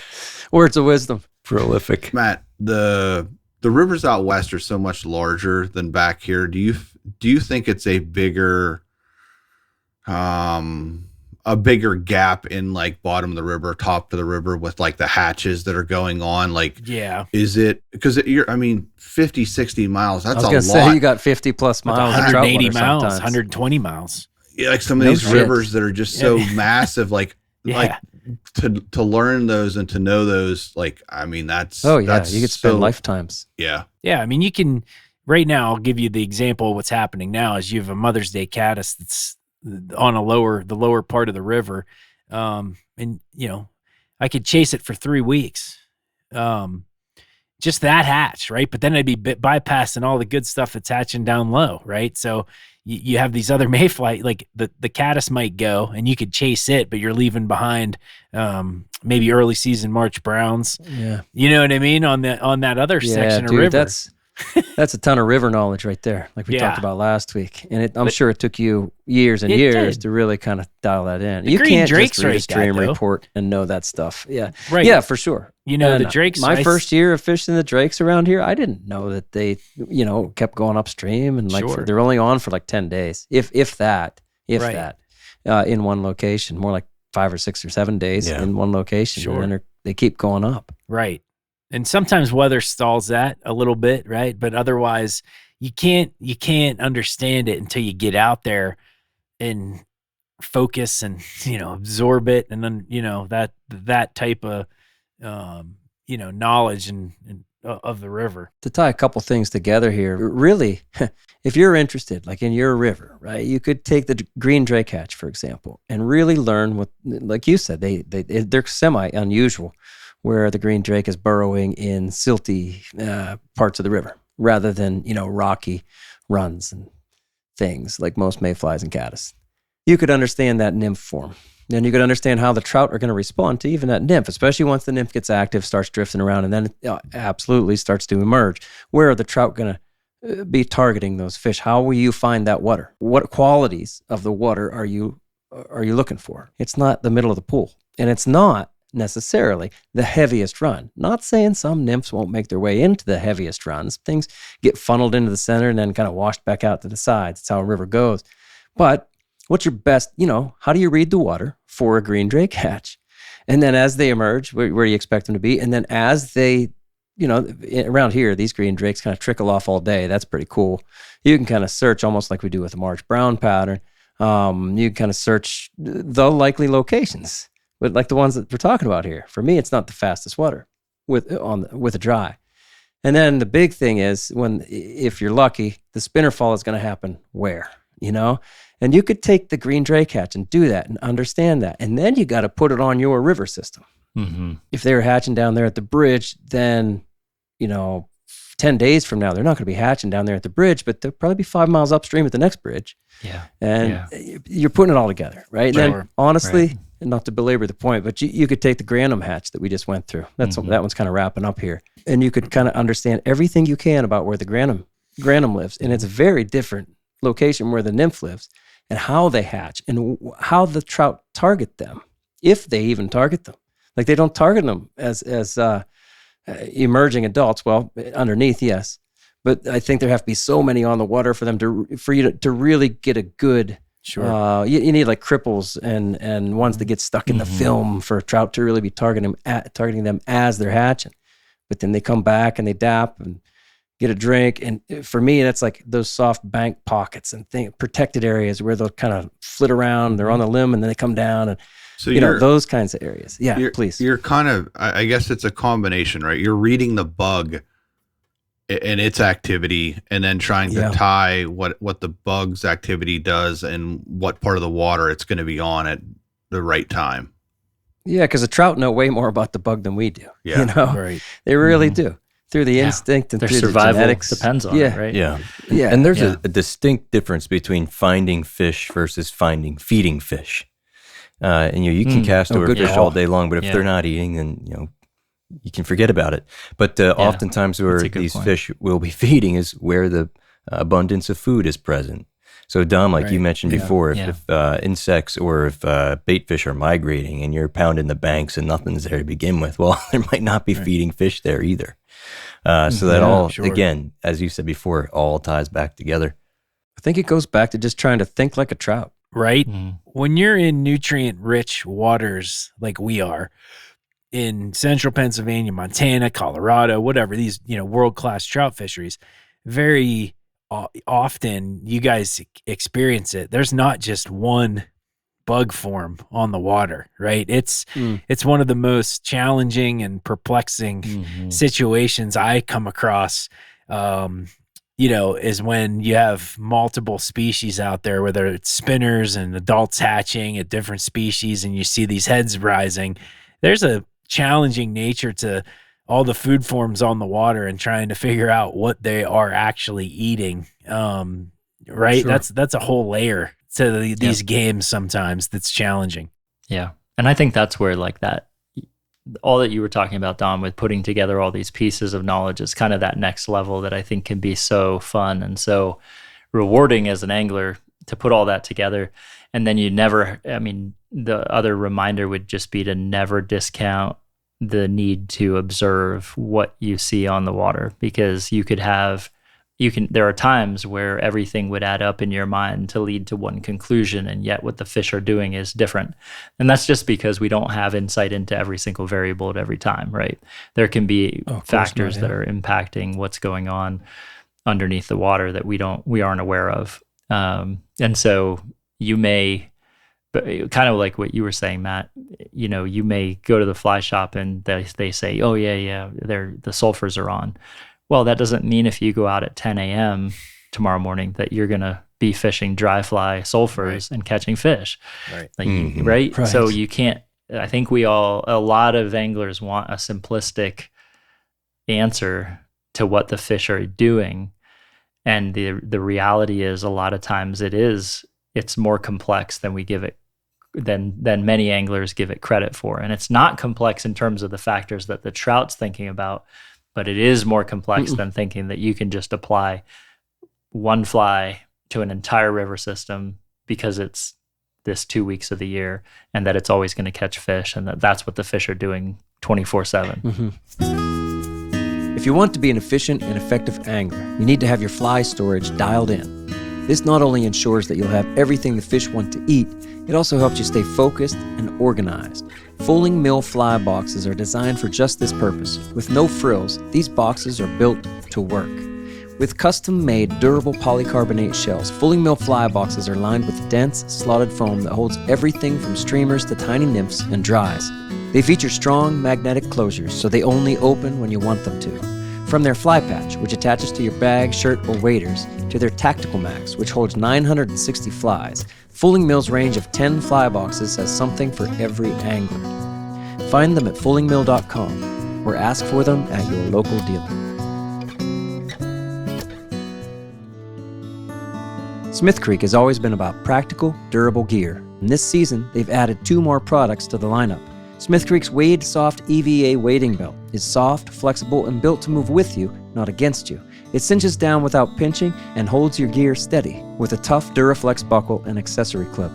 Words of wisdom. Prolific. Matt, the rivers out west are so much larger than back here. Do you think it's a bigger a bigger gap in like bottom of the river, top of the river with like the hatches that are going on? Like, is it because you're, I mean, 50, 60 miles, that's a lot. Say you got 50 plus miles, 180 miles, 120 miles. Yeah, like some of these rivers that are just so massive, like to learn those and to know those, like, I mean, that's you could spend lifetimes. Yeah. I mean, you can. Right now, I'll give you the example of what's happening now. Is you have a Mother's Day caddis that's on the lower part of the river, and I could chase it for 3 weeks, just that hatch, right? But then I'd be bypassing all the good stuff that's hatching down low, right? So you have these other mayfly, like the caddis might go, and you could chase it, but you're leaving behind maybe early season March browns. Yeah, you know what I mean, on that other section of river. That's a ton of river knowledge right there, like we talked about last week. And I'm sure it took you years and years to really kind of dial that in. You can't just read a stream report and know that stuff. Yeah, right. Yeah, for sure. The drakes. My first year of fishing the drakes around here, I didn't know that they, kept going upstream and they're only on for like 10 days, if that, in one location, more like 5 or 6 or 7 days in one location. Sure. And then they keep going up. Right. And sometimes weather stalls that a little bit, right? But otherwise, you can't understand it until you get out there and focus and absorb it, and then that type of knowledge and of the river. To tie a couple things together here, really, if you're interested, like in your river, right, you could take the green drake hatch, for example, and really learn what, like you said, they're semi unusual, where the green drake is burrowing in silty parts of the river rather than, rocky runs and things like most mayflies and caddis. You could understand that nymph form. Then you could understand how the trout are going to respond to even that nymph, especially once the nymph gets active, starts drifting around, and then it absolutely starts to emerge. Where are the trout going to be targeting those fish? How will you find that water? What qualities of the water are you looking for? It's not the middle of the pool, and it's not necessarily the heaviest run. Not saying some nymphs won't make their way into the heaviest runs. Things get funneled into the center and then kind of washed back out to the sides. It's how a river goes. But what's your best, how do you read the water for a green drake hatch? And then as they emerge, where do you expect them to be? And then as they, around here, these green drakes kind of trickle off all day. That's pretty cool. You can kind of search almost like we do with the March brown pattern. You can kind of search the likely locations, but like the ones that we're talking about here. For me, it's not the fastest water with a dry. And then the big thing is if you're lucky, the spinner fall is going to happen where, And you could take the green drake hatch and do that and understand that. And then you got to put it on your river system. Mm-hmm. If they're hatching down there at the bridge, then, 10 days from now, they're not going to be hatching down there at the bridge, but they'll probably be 5 miles upstream at the next bridge. Yeah. And you're putting it all together, right? Sure. And then honestly, and not to belabor the point, but you could take the Granum hatch that we just went through. That one's kind of wrapping up here. And you could kind of understand everything you can about where the Granum lives. And it's a very different location where the nymph lives, and how they hatch and how the trout target them, if they even target them. Like they don't target them as emerging adults. Well, underneath, yes. But I think there have to be so many on the water for you to really get a good. Sure. You need like cripples and ones that get stuck in the film for a trout to really be targeting them as they're hatching. But then they come back and they dap and get a drink. And for me, that's like those soft bank pockets and protected areas where they'll kind of flit around. They're on the limb and then they come down, and so those kinds of areas. Yeah, please. You're kind of, I guess it's a combination, right? You're reading the bug and its activity, and then trying to tie what the bug's activity does and what part of the water it's going to be on at the right time. Yeah, because the trout know way more about the bug than we do. Yeah, right. They really do. Through the instinct and their through survival the genetics. Depends on it, right? Yeah. And there's a distinct difference between finding fish versus feeding fish. And you can cast over fish all day long, but if they're not eating, then you can forget about it. But oftentimes where these fish will be feeding is where the abundance of food is present. So Dom, like you mentioned before, if insects or if bait fish are migrating and you're pounding the banks and nothing's there to begin with, well, there might not be feeding fish there either. So that again, as you said before, all ties back together. I think it goes back to just trying to think like a trout. right? Mm. When you're in nutrient rich waters like we are in central Pennsylvania, Montana, Colorado, whatever, these, world-class trout fisheries, very often you guys experience it. There's not just one bug form on the water, right? It's one of the most challenging and perplexing situations I come across, is when you have multiple species out there, whether it's spinners and adults hatching at different species, and you see these heads rising. There's a challenging nature to all the food forms on the water and trying to figure out what they are actually eating. Right. Sure. That's a whole layer to these games sometimes that's challenging. Yeah. And I think that's where like that, all that you were talking about, Dom, with putting together all these pieces of knowledge is kind of that next level that I think can be so fun and so rewarding as an angler to put all that together. And then the other reminder would just be to never discount the need to observe what you see on the water, because there are times where everything would add up in your mind to lead to one conclusion, and yet what the fish are doing is different. And that's just because we don't have insight into every single variable at every time, right? There can be factors that are impacting what's going on underneath the water that we aren't aware of. And so you may, kind of like what you were saying, Matt, you may go to the fly shop and they say, oh yeah, the sulfurs are on. Well, that doesn't mean if you go out at 10 a.m. tomorrow morning that you're going to be fishing dry fly sulfurs and catching fish. Right. Right? So you can't, I think a lot of anglers want a simplistic answer to what the fish are doing. And the reality is a lot of times it's more complex than we give it, than many anglers give it credit for. And it's not complex in terms of the factors that the trout's thinking about, but it is more complex than thinking that you can just apply one fly to an entire river system because it's this 2 weeks of the year and that it's always going to catch fish, and that's what the fish are doing 24/7. If you want to be an efficient and effective angler, you need to have your fly storage dialed in. This not only ensures that you'll have everything the fish want to eat, it also helps you stay focused and organized. Folding mill fly boxes are designed for just this purpose. With no frills, these boxes are built to work. With custom-made durable polycarbonate shells, Fulling Mill fly boxes are lined with dense, slotted foam that holds everything from streamers to tiny nymphs and dries. They feature strong magnetic closures, so they only open when you want them to. From their fly patch, which attaches to your bag, shirt, or waders, to their Tactical Max, which holds 960 flies, Fulling Mill's range of 10 fly boxes has something for every angler. Find them at fullingmill.com or ask for them at your local dealer. Smith Creek has always been about practical, durable gear, and this season they've added 2 more products to the lineup. Smith Creek's Wade Soft EVA wading belt is soft, flexible, and built to move with you, not against you. It cinches down without pinching and holds your gear steady with a tough Duraflex buckle and accessory clip.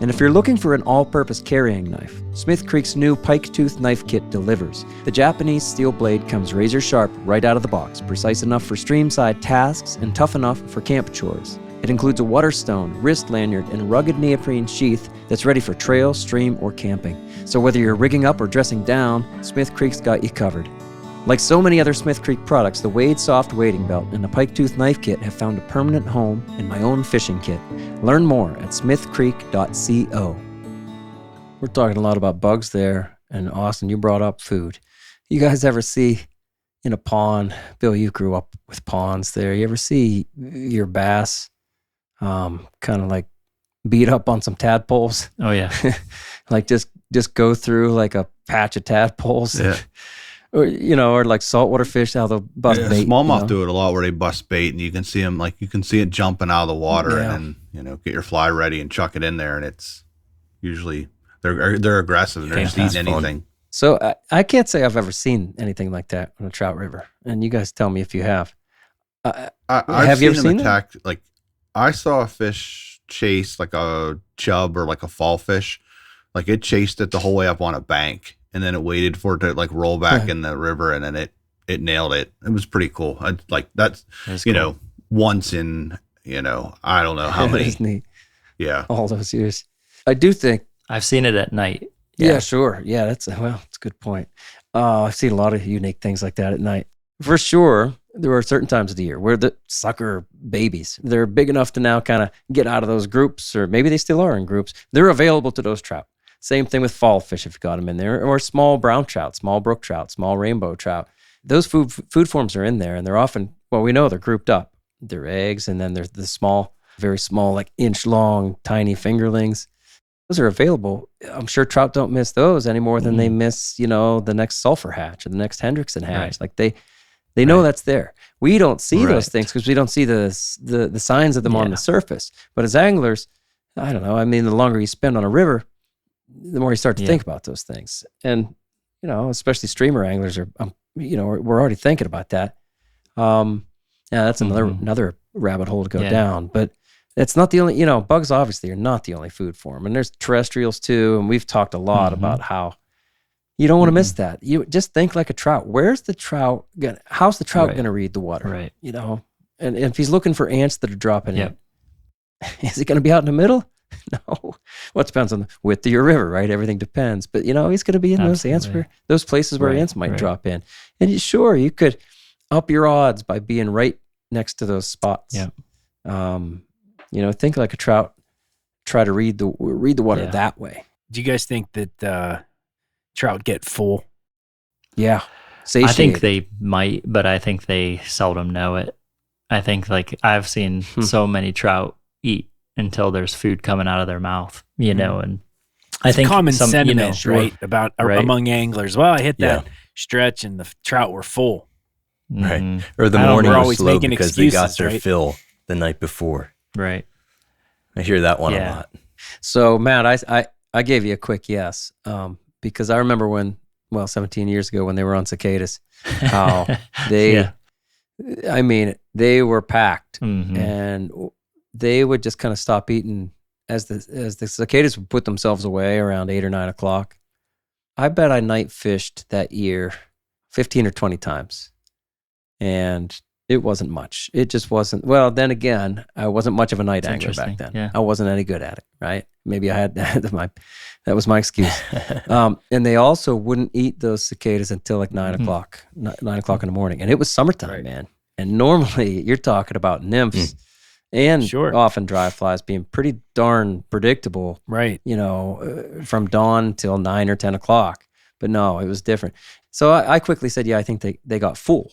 And if you're looking for an all-purpose carrying knife, Smith Creek's new Pike Tooth Knife Kit delivers. The Japanese steel blade comes razor sharp right out of the box, precise enough for streamside tasks and tough enough for camp chores. It includes a Waterstone, wrist lanyard, and rugged neoprene sheath that's ready for trail, stream, or camping. So whether you're rigging up or dressing down, Smith Creek's got you covered. Like so many other Smith Creek products, the Wade Soft Wading Belt and the Pike Tooth Knife Kit have found a permanent home in my own fishing kit. Learn more at smithcreek.co. We're talking a lot about bugs there, and Austin, you brought up food. You guys ever see in a pond, Bill, you grew up with ponds there, you ever see your bass kind of like beat up on some tadpoles? Oh yeah. Like just go through like a patch of tadpoles. Yeah. Or like saltwater fish, how they'll bust bait. Smallmouth do it a lot where they bust bait, and you can see them, like you can see it jumping out of the water, and then get your fly ready and chuck it in there, and it's usually they're aggressive and they're just eating anything. So I can't say I've ever seen anything like that on a trout river, and you guys tell me if you have. Have you ever seen attack? Like I saw a fish chase like a chub or like a fall fish, like it chased it the whole way up on a bank. And then it waited for it to like roll back in the river, and then it nailed it. It was pretty cool. That's cool. Once in I don't know how many. Neat. Yeah. all those years. I do think. I've seen it at night. Yeah, sure. Yeah, that's a good point. I've seen a lot of unique things like that at night. For sure, there are certain times of the year where the sucker babies, they're big enough to now kind of get out of those groups, or maybe they still are in groups. They're available to those trout. Same thing with fall fish if you got them in there, or small brown trout, small brook trout, small rainbow trout. Those food forms are in there, and they're often, well, we know they're grouped up. They're eggs, and then there's the small, very small, like inch long, tiny fingerlings. Those are available. I'm sure trout don't miss those any more than they miss, the next sulfur hatch or the next Hendrickson hatch. Right. Like they know that's there. We don't see those things because we don't see the signs of them on the surface. But as anglers, I don't know. I mean, the longer you spend on a river, the more you start to think about those things. And, especially streamer anglers are, we're already thinking about that. That's another rabbit hole to go down. But it's not the only, bugs obviously are not the only food form. And there's terrestrials too. And we've talked a lot about how you don't want to miss that. You just think like a trout. How's the trout going to read the water? Right. And if he's looking for ants that are dropping in, is it going to be out in the middle? No. Well, it depends on the width of your river, right? Everything depends. But, he's going to be in those ants those places where ants might drop in. And you could up your odds by being right next to those spots. Yeah. Think like a trout. Try to read the water that way. Do you guys think that trout get full? Yeah. I think they might, but I think they seldom know it. I think I've seen so many trout eat until there's food coming out of their mouth, and I think common sentiment, right? About among anglers. Well, I hit that stretch and the trout were full. Right. Or the morning was slow because they got their fill the night before. Right. I hear that one a lot. So, Matt, I gave you a quick yes because I remember 17 years ago when they were on cicadas, how they, they were packed and they would just kind of stop eating as the cicadas would put themselves away around 8 or 9 o'clock. I bet I night fished that year 15 or 20 times. And it wasn't much. It just wasn't. Well, then again, I wasn't much of a night angler back then. Yeah. I wasn't any good at it, right? Maybe I had that was my excuse. And they also wouldn't eat those cicadas until like 9 o'clock, 9 o'clock in the morning. And it was summertime, man. And normally you're talking about nymphs and often dry flies being pretty darn predictable, right? From dawn till 9 or 10 o'clock. But no, it was different. So I quickly said, I think they got full.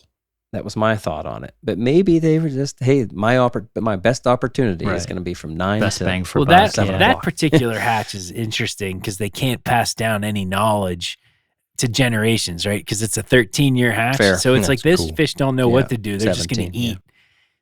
That was my thought on it. But maybe they were just, hey, my best opportunity is going to be from 9 best to bang for buck, 7 o'clock. That particular hatch is interesting because they can't pass down any knowledge to generations, right? Because it's a 13-year hatch. Fair. So it's That's this cool. fish don't know what to do. They're just going to eat.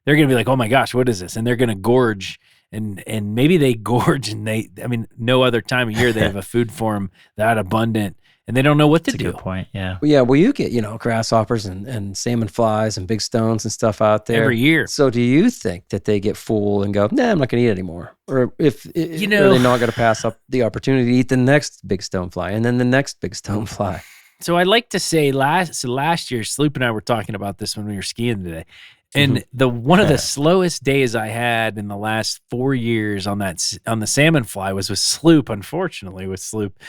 They're going to be like, oh my gosh, what is this? And they're going to gorge. And maybe they gorge and no other time of year they have a food form that abundant. And they don't know what to do. That's a good point, yeah. Yeah, well, you get, grasshoppers and salmon flies and big stones and stuff out there. Every year. So do you think that they get full and go, nah, I'm not going to eat anymore? Or are they not going to pass up the opportunity to eat the next big stone fly and then the next big stone fly? So I'd like to say last year, Sloop and I were talking about this when we were skiing today. And one of the slowest days I had in the last 4 years on the salmon fly was with Sloop, unfortunately, with Sloop.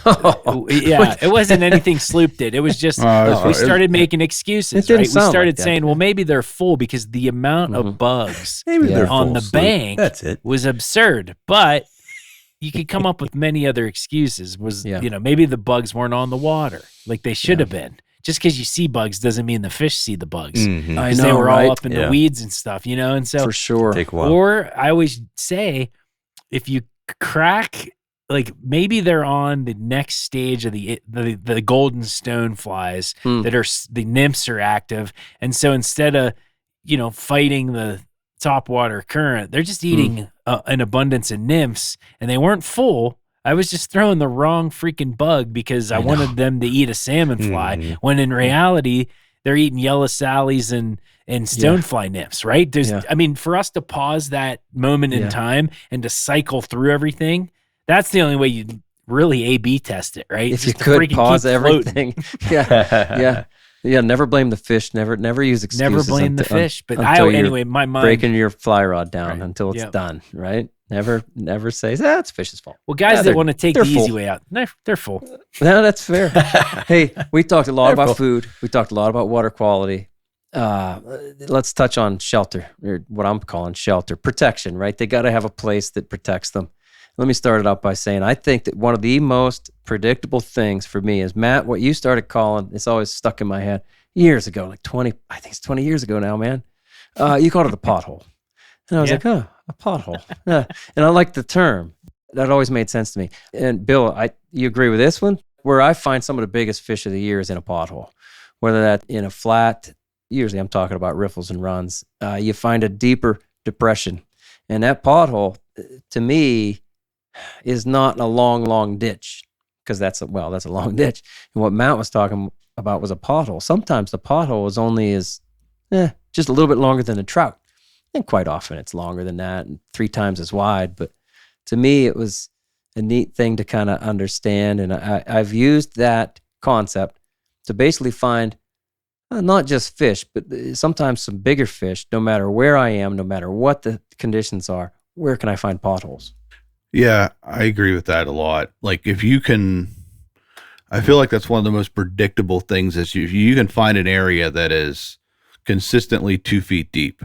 It wasn't anything Sloop did. It was just we started making excuses, right? We started saying, well, maybe they're full because the amount of bugs on the bank was absurd. But you could come up with many other excuses. Maybe the bugs weren't on the water like they should have been. Just because you see bugs doesn't mean the fish see the bugs. I know, they were all up in the weeds and stuff, and so for sure. Take a while. Or I always say, if you crack, maybe they're on the next stage of the golden stone flies that are the nymphs are active, and so instead of fighting the topwater current, they're just eating an abundance of nymphs, and they weren't full. I was just throwing the wrong freaking bug because I wanted them to eat a salmon fly, when in reality they're eating yellow sallies and stonefly nymphs, right? For us to pause that moment in time and to cycle through everything, that's the only way you really A/B test it, right? If you could pause everything, never blame the fish. Never use excuses. Never blame the fish. But my mind breaking your fly rod down until it's done, right? Never say, it's fish's fault. Well, guys that want to take the easy full. way out, they're full. No, that's fair. Hey, we talked a lot about food. We talked a lot about water quality. Let's touch on shelter, or what I'm calling shelter. Protection, right? They got to have a place that protects them. Let me start it out by saying I think that one of the most predictable things for me is, Matt, what you started calling, it's always stuck in my head years ago, like 20 years ago now, man. You called it a pothole. And I was like, a pothole. Yeah. And I like the term. That always made sense to me. And Bill, you agree with this one? Where I find some of the biggest fish of the year is in a pothole. Whether that's in a flat, usually I'm talking about riffles and runs, you find a deeper depression. And that pothole, to me, is not a long ditch, because that's a long ditch. And what Matt was talking about was a pothole. Sometimes the pothole is only just a little bit longer than a trout. And quite often it's longer than that and 3 times as wide. But to me, it was a neat thing to kind of understand. And I've used that concept to basically find not just fish, but sometimes some bigger fish, no matter where I am, no matter what the conditions are, where can I find potholes? Yeah, I agree with that a lot. Like if you can, I feel like that's one of the most predictable things is if you can find an area that is consistently 2 feet deep,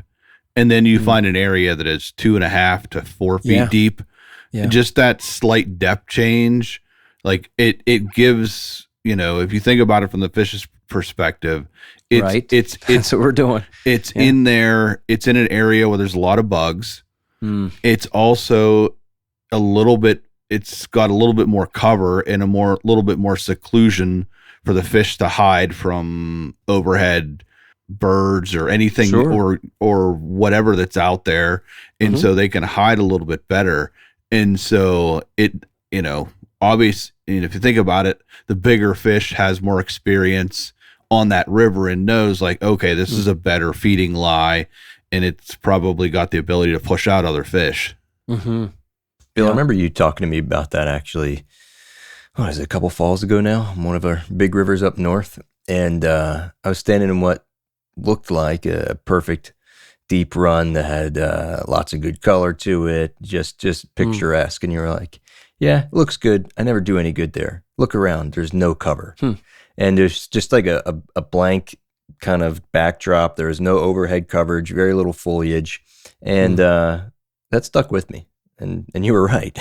and then you find an area that is 2.5 to 4 feet deep. Yeah. Just that slight depth change, like it gives, if you think about it from the fish's perspective, it's that's what we're doing. It's in there. It's in an area where there's a lot of bugs. It's also it's got a little bit more cover and little bit more seclusion for the fish to hide from overhead birds or anything, or whatever that's out there. And so they can hide a little bit better. And so obviously, if you think about it, the bigger fish has more experience on that river and knows like, okay, this is a better feeding lie, and it's probably got the ability to push out other fish. Bill, I remember you talking to me about that actually. What is it, a couple falls ago now? On one of our big rivers up north. And I was standing in what looked like a perfect deep run that had lots of good color to it, just picturesque. And you're like, yeah, it looks good. I never do any good there. Look around. There's no cover. And there's just like a blank kind of backdrop. There is no overhead coverage, very little foliage. And that stuck with me. And you were right.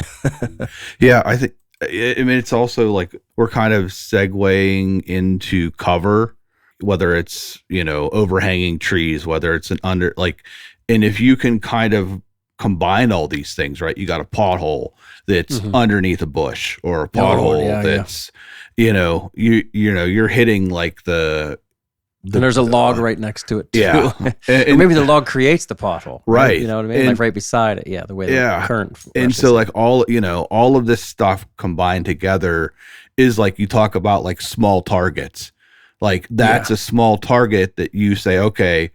Yeah, I think, it's also like we're kind of segueing into cover, whether it's, overhanging trees, whether it's and if you can kind of combine all these things, right? You got a pothole that's underneath a bush, or a pothole that's, you're hitting like and there's a log right next to it too. Yeah. Or maybe the log creates the pothole. Right. You know what I mean? And, like right beside it. Yeah. The way the current. And so like all of this stuff combined together is like, you talk about like small targets. Like that's a small target that you say, okay,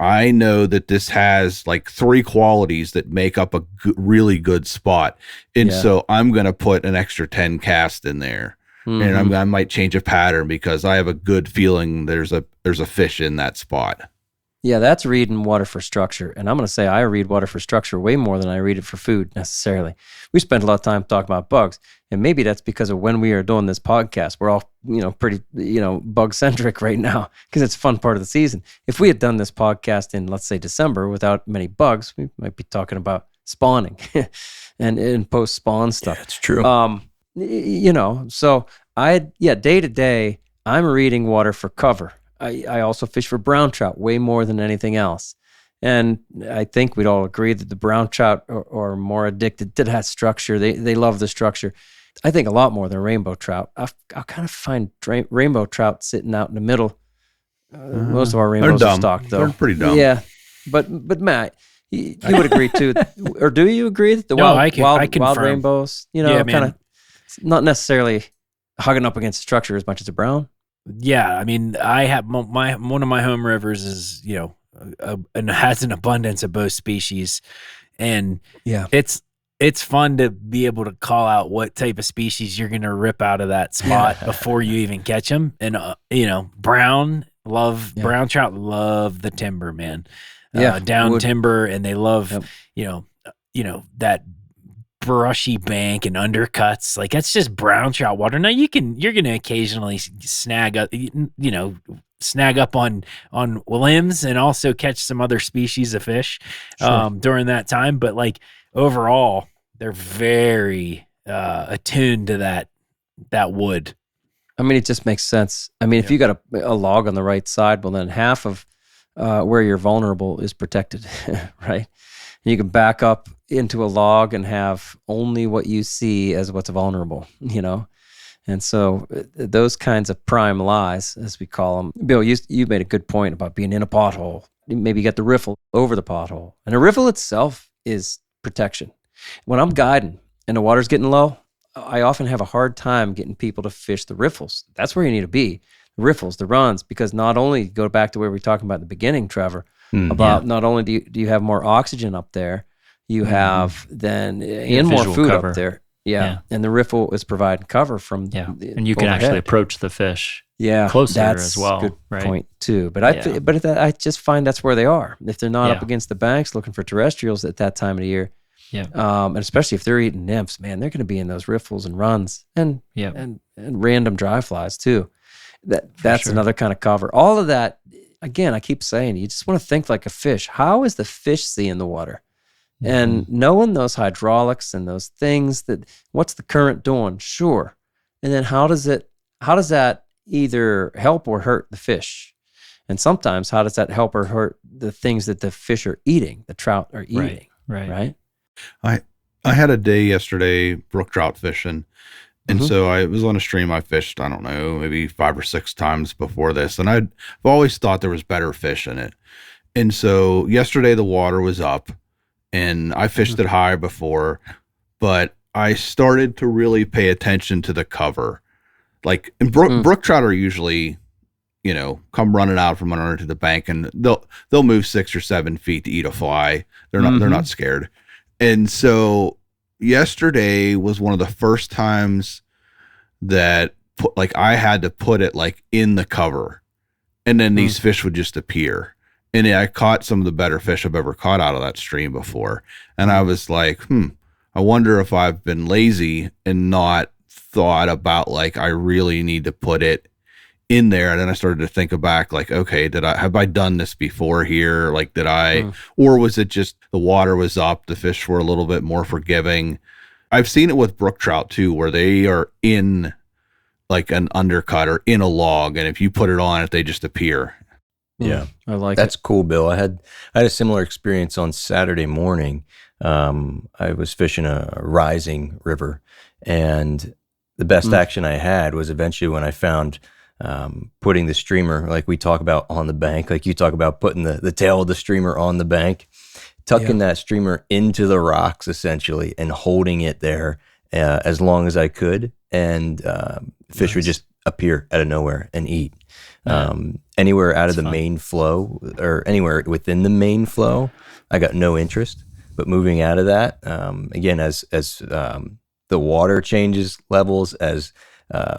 I know that this has like 3 qualities that make up a really good spot. And so I'm going to put an extra 10 cast in there. And I might change a pattern because I have a good feeling there's a fish in that spot. Yeah, that's reading water for structure. And I'm going to say I read water for structure way more than I read it for food necessarily. We spend a lot of time talking about bugs. And maybe that's because of when we are doing this podcast. We're all, pretty, bug centric right now because it's a fun part of the season. If we had done this podcast in, let's say, December without many bugs, we might be talking about spawning and post spawn stuff. Yeah, it's true. So day to day, I'm reading water for cover. I also fish for brown trout way more than anything else. And I think we'd all agree that the brown trout are more addicted to that structure. They love the structure. I think a lot more than rainbow trout. I'll kind of find rainbow trout sitting out in the middle. Most of our rainbows are stocked, though. They're pretty dumb. Yeah. But Matt, you would agree too, or do you agree that the wild rainbows, kind of not necessarily hugging up against the structure as much as a brown? Yeah, I mean, I have one of my home rivers is and has an abundance of both species, and it's fun to be able to call out what type of species you're going to rip out of that spot before you even catch them. And brown trout love the timber, man. Down wood. Timber, and they love that brushy bank and undercuts. Like that's just brown trout water. Now you're going to occasionally snag up, snag up on limbs and also catch some other species of fish during that time. But like overall, they're very attuned to that wood. I mean, it just makes sense. I mean, if you got a log on the right side, well, then half of where you're vulnerable is protected, right? And you can back up into a log and have only what you see as what's vulnerable, And so those kinds of prime lies, as we call them. Bill, you made a good point about being in a pothole. Maybe you got the riffle over the pothole. And a riffle itself is protection. When I'm guiding and the water's getting low, I often have a hard time getting people to fish the riffles. That's where you need to be. The riffles, the runs, because not only go back to where we were talking about at the beginning, Trevor, about not only do you have more oxygen up there, you have then and more food cover. up there. Yeah. And the riffle is providing cover from and you can actually approach the fish closer as well. That's a good right? point too. But I just find that's where they are. If they're not up against the banks looking for terrestrials at that time of the year, and especially if they're eating nymphs, man, they're going to be in those riffles and runs and random dry flies too. That's another kind of cover. All of that, again, I keep saying, you just want to think like a fish. How is the fish seeing the water? And knowing those hydraulics and those things, that what's the current doing? Sure. And then how does that either help or hurt the fish? And sometimes how does that help or hurt the things that the fish are eating, the trout are eating? Right. I had a day yesterday brook trout fishing. And so I was on a stream I fished, I don't know, maybe 5 or 6 times before this. And I've always thought there was better fish in it. And so yesterday the water was up and I fished it high before, but I started to really pay attention to the cover. Like, and brook trout are usually, come running out from under the bank and they'll move 6 or 7 feet to eat a fly. They're not scared. And so yesterday was one of the first times that I had to put it like in the cover, and then these fish would just appear. And I caught some of the better fish I've ever caught out of that stream before. And I was like, I wonder if I've been lazy and not thought about I really need to put it in there. And then I started to think back, okay, have I done this before here? Or was it just the water was up, the fish were a little bit more forgiving? I've seen it with brook trout too, where they are in an undercut or in a log. And if you put it on it, they just appear. Yeah, I like that's cool, Bill. I had a similar experience on Saturday morning. I was fishing a rising river, and the best action I had was eventually when I found putting the streamer, like we talk about on the bank, like you talk about putting the tail of the streamer on the bank, tucking that streamer into the rocks essentially and holding it there as long as I could, and fish would just appear out of nowhere and eat. Anywhere out of the main flow or anywhere within the main flow, I got no interest. But moving out of that, again, as the water changes levels, as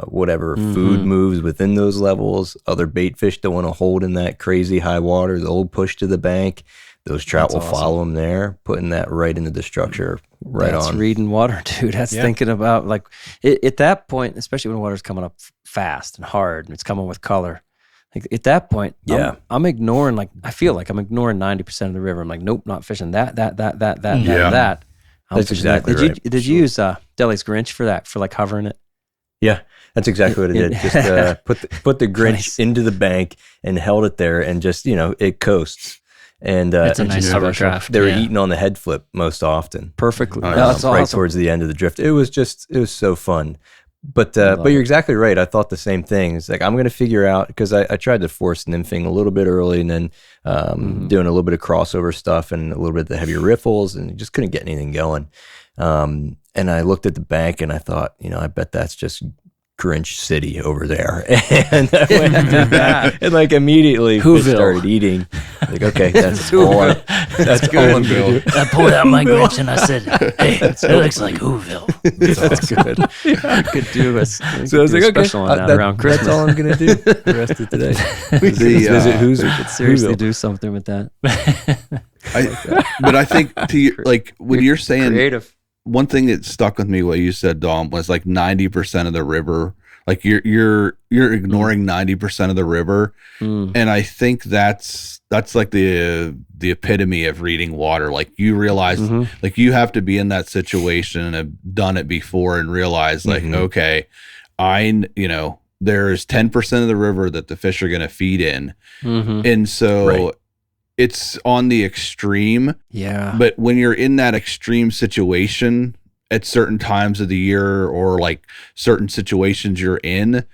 whatever food moves within those levels, other bait fish don't want to hold in that crazy high water. They'll push to the bank. Those trout will follow them there, putting that right into the structure. That's reading water, dude. That's thinking about at that point, especially when water's coming up fast and hard and it's coming with color. At that point, I'm ignoring, I feel like I'm ignoring 90% of the river. I'm like, nope, not fishing that. I'm that's exactly right. Did you use Deli's Grinch for that, for hovering it? Yeah, that's exactly what I did. Just put the Grinch into the bank and held it there, and just it coasts. And it's a nice hovercraft. They were eating on the head flip most often. Perfectly. That's right towards the end of the drift. It was so fun. But you're exactly right. I thought the same thing. It's I'm going to figure out, because I tried to force nymphing a little bit early, and then doing a little bit of crossover stuff and a little bit of the heavier riffles, and just couldn't get anything going. And I looked at the bank and I thought, I bet that's just Grinch City over there. And I went and did that, and immediately fish started eating. Okay, that's all I'm going to do. I pulled out my Grinch and I said, hey, it looks like Whoville. That's good. You could do a so I was like, okay, around Christmas. That's all I'm going to do the rest of today. Visit Who's. We could seriously do something with that. But I think when you're saying creative. one thing that stuck with me, what you said, Dom, was like 90% of the river. Like you're ignoring 90% of the river. And I think that's like the epitome of reading water. Like you realize like you have to be in that situation and have done it before and realize like, okay, there's 10% of the river that the fish are going to feed in. And so it's on the extreme. Yeah. But when you're in that extreme situation at certain times of the year or like certain situations you're in,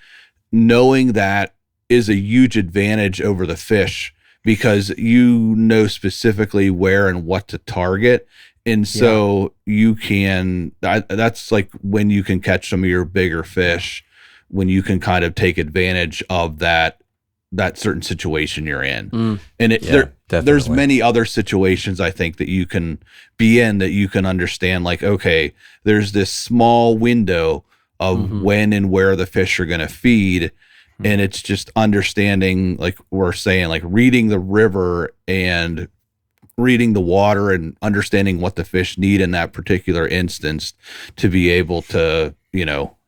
knowing that is a huge advantage over the fish because you know specifically where and what to target. And so you can, that's like when you can catch some of your bigger fish, when you can kind of take advantage of that certain situation you're in. And there's many other situations I think that you can be in that you can understand like, okay, there's this small window of when and where the fish are going to feed. And it's just understanding, like we're saying, like reading the river and reading the water and understanding what the fish need in that particular instance to be able to,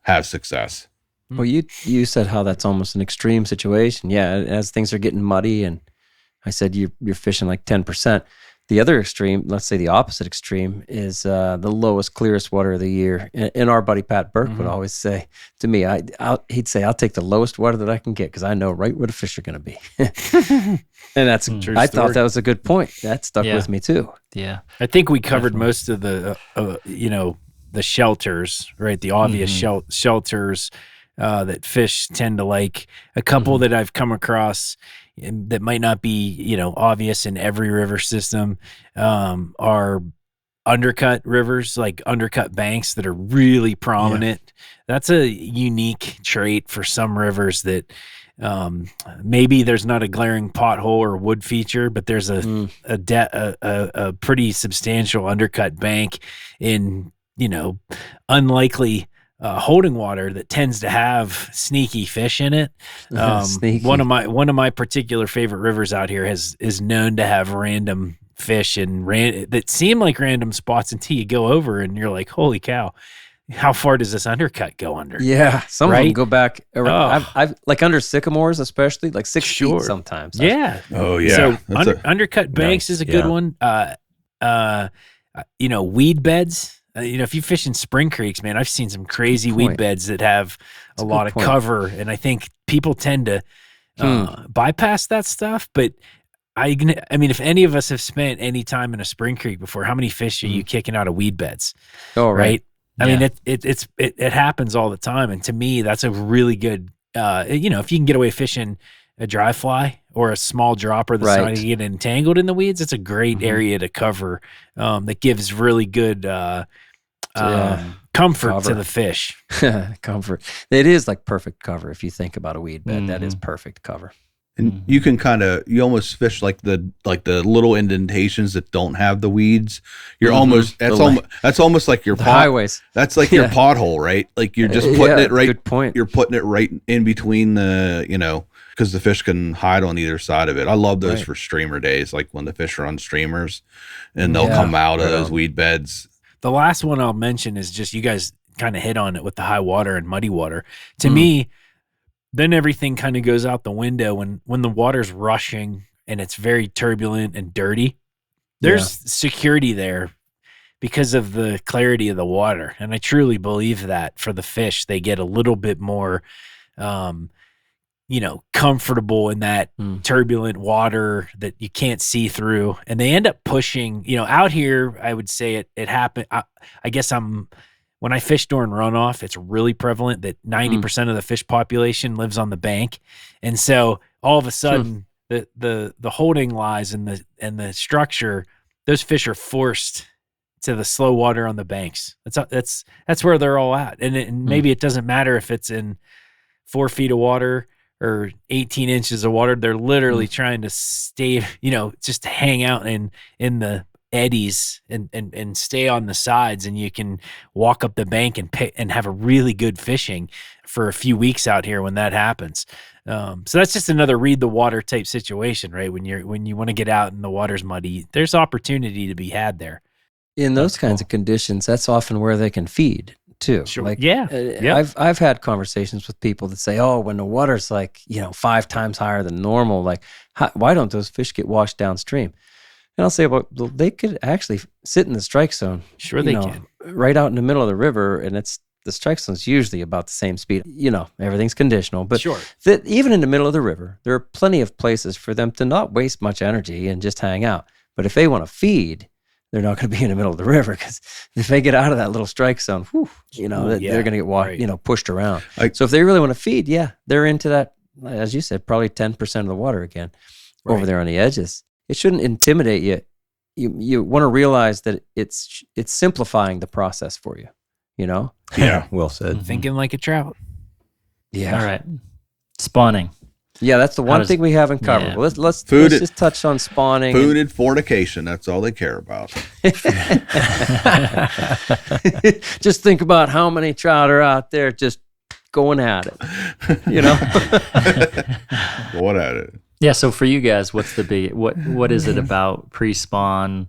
have success. Well, you said how that's almost an extreme situation. Yeah, as things are getting muddy, and I said you're fishing like 10%. The other extreme, let's say the opposite extreme, is the lowest, clearest water of the year. And our buddy Pat Burke would always say to me, he'd say, I'll take the lowest water that I can get because I know right where the fish are going to be. And that's true. I thought that was a good point. That stuck with me too. Yeah, I think we covered most of the the shelters, right? The obvious shelters that fish tend to like. A couple that I've come across that might not be, obvious in every river system are undercut rivers, like undercut banks that are really prominent. Yeah. That's a unique trait for some rivers that maybe there's not a glaring pothole or wood feature, but there's a pretty substantial undercut bank in, unlikely holding water that tends to have sneaky fish in it. One of my particular favorite rivers out here is known to have random fish and that seem like random spots until you go over and you're like, holy cow, how far does this undercut go under? Yeah, some of them go back around. I've like under sycamores, especially like 6 feet sometimes. Yeah. Oh yeah. So undercut banks is a good one. Weed beds. If you fish in spring creeks, man, I've seen some crazy weed beds that have a lot of cover, and I think people tend to bypass that stuff. But I mean, if any of us have spent any time in a spring creek before, how many fish are you kicking out of weed beds? Oh, right. I mean, it happens all the time, and to me, that's a really good. If you can get away fishing a dry fly or a small dropper that's not going to get entangled in the weeds, it's a great area to cover that gives really good comfort to the fish. Comfort. It is like perfect cover if you think about a weed bed. That is perfect cover. And you can you almost fish like the little indentations that don't have the weeds. You're almost that's almost like your highways. That's like your pothole, right? Like you're just putting it right. Good point. You're putting it right in between the because the fish can hide on either side of it. I love those for streamer days, like when the fish are on streamers and they'll come out of those weed beds. The last one I'll mention is just, you guys kind of hit on it with the high water and muddy water. To me, then everything kind of goes out the window when the water's rushing and it's very turbulent and dirty. There's security there because of the clarity of the water. And I truly believe that for the fish, they get a little bit more comfortable in that turbulent water that you can't see through. And they end up pushing, out here, I would say it happened. I guess when I fish during runoff, it's really prevalent that 90% of the fish population lives on the bank. And so all of a sudden the holding lies in the structure, those fish are forced to the slow water on the banks. That's where they're all at. And maybe it doesn't matter if it's in 4 feet of water or 18 inches of water. They're literally trying to stay, just hang out in the eddies and stay on the sides, and you can walk up the bank and have a really good fishing for a few weeks out here when that happens. So that's just another read the water type situation, right? When you want to get out and the water's muddy, there's opportunity to be had there. In those kinds of conditions, that's often where they can feed too. Sure. Like, Yeah. I've had conversations with people that say, "Oh, when the water's like 5 times higher than normal, like why don't those fish get washed downstream?" And I'll say, "Well, they could actually sit in the strike zone. Sure they can. Right out in the middle of the river, and the strike zone's usually about the same speed. Everything's conditional, but Sure. that even in the middle of the river, there are plenty of places for them to not waste much energy and just hang out. But if they want to feed, they're not going to be in the middle of the river, because if they get out of that little strike zone, they're going to get pushed around. So if they really want to feed, they're into that, as you said, probably 10% of the water again over there on the edges. It shouldn't intimidate you. You want to realize that it's simplifying the process for you. Yeah. Well said. Thinking like a trout. Yeah. All right. Spawning. Yeah, that's the one thing we haven't covered. Yeah. Well, let's just touch on spawning. Food and fornication. That's all they care about. Just think about how many trout are out there just going at it. What at it? Yeah. So for you guys, what's the big what is it about pre-spawn,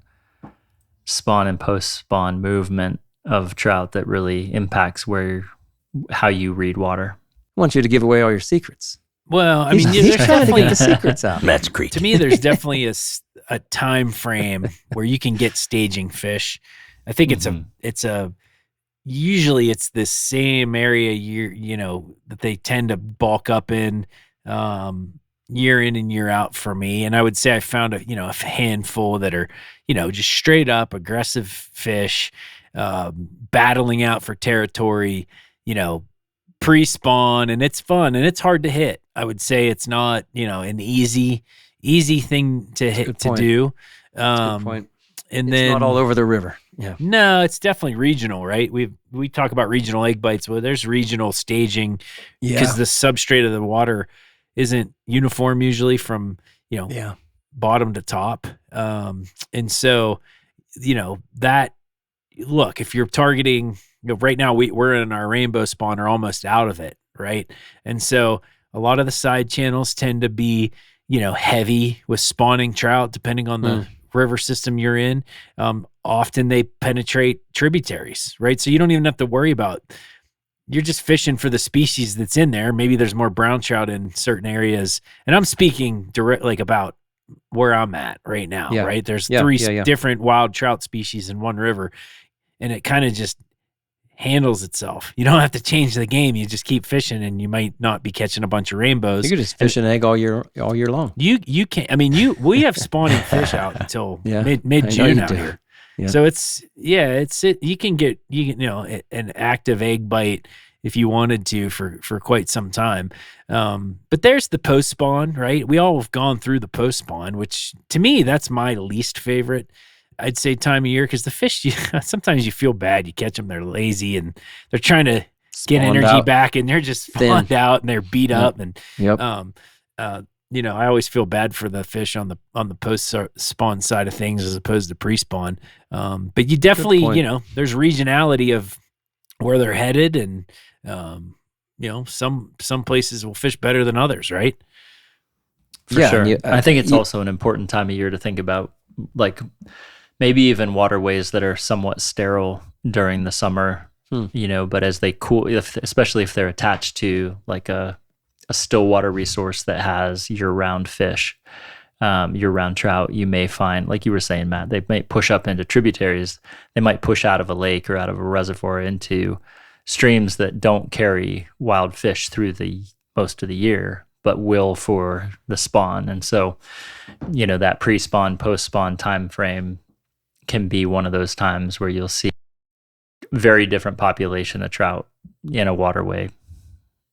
spawn, and post-spawn movement of trout that really impacts how you read water? I want you to give away all your secrets. Well, I mean, he's there's trying to get definitely the secrets out. Match Creek. to me, there's definitely a time frame where you can get staging fish. I think usually it's the same area that they tend to bulk up in year in and year out for me. And I would say I found a handful that are just straight up aggressive fish, battling out for territory, pre-spawn, and it's fun and it's hard to hit. I would say it's not, an easy thing to hit to do. Good point. And It's then not all over the river. Yeah. no, it's definitely regional, right? We talk about regional egg bites. Well, there's regional staging because the substrate of the water isn't uniform usually from bottom to top. And so that look, if you're targeting, right now we're in our rainbow spawner, almost out of it, right? And so a lot of the side channels tend to be heavy with spawning trout, depending on the river system you're in. Often they penetrate tributaries, right? So you don't even have to worry about, you're just fishing for the species that's in there. Maybe there's more brown trout in certain areas. And I'm speaking directly about where I'm at right now, right? There's three different wild trout species in one river, and it kind of just handles itself. You don't have to change the game. You just keep fishing, and you might not be catching a bunch of rainbows. You could just fish an egg all year long. You can't. I mean, we have spawning fish out until mid June out here. Yeah. So you can get an active egg bite if you wanted to for quite some time. But there's the post spawn, right? We all have gone through the post spawn, which to me, that's my least favorite, I'd say, time of year, because the fish, sometimes you feel bad. You catch them, they're lazy and they're trying to get energy back, and they're just spawned out and they're beat up. And I always feel bad for the fish on the post spawn side of things as opposed to pre spawn. But you definitely, there's regionality of where they're headed, and some places will fish better than others, right? For sure. I think it's also an important time of year to think about, like, maybe even waterways that are somewhat sterile during the summer, but as they cool, especially if they're attached to like a still water resource that has year-round fish, year-round trout, you may find, like you were saying, Matt, they might push up into tributaries. They might push out of a lake or out of a reservoir into streams that don't carry wild fish through the most of the year, but will for the spawn. And so, that pre-spawn, post-spawn time frame can be one of those times where you'll see very different population of trout in a waterway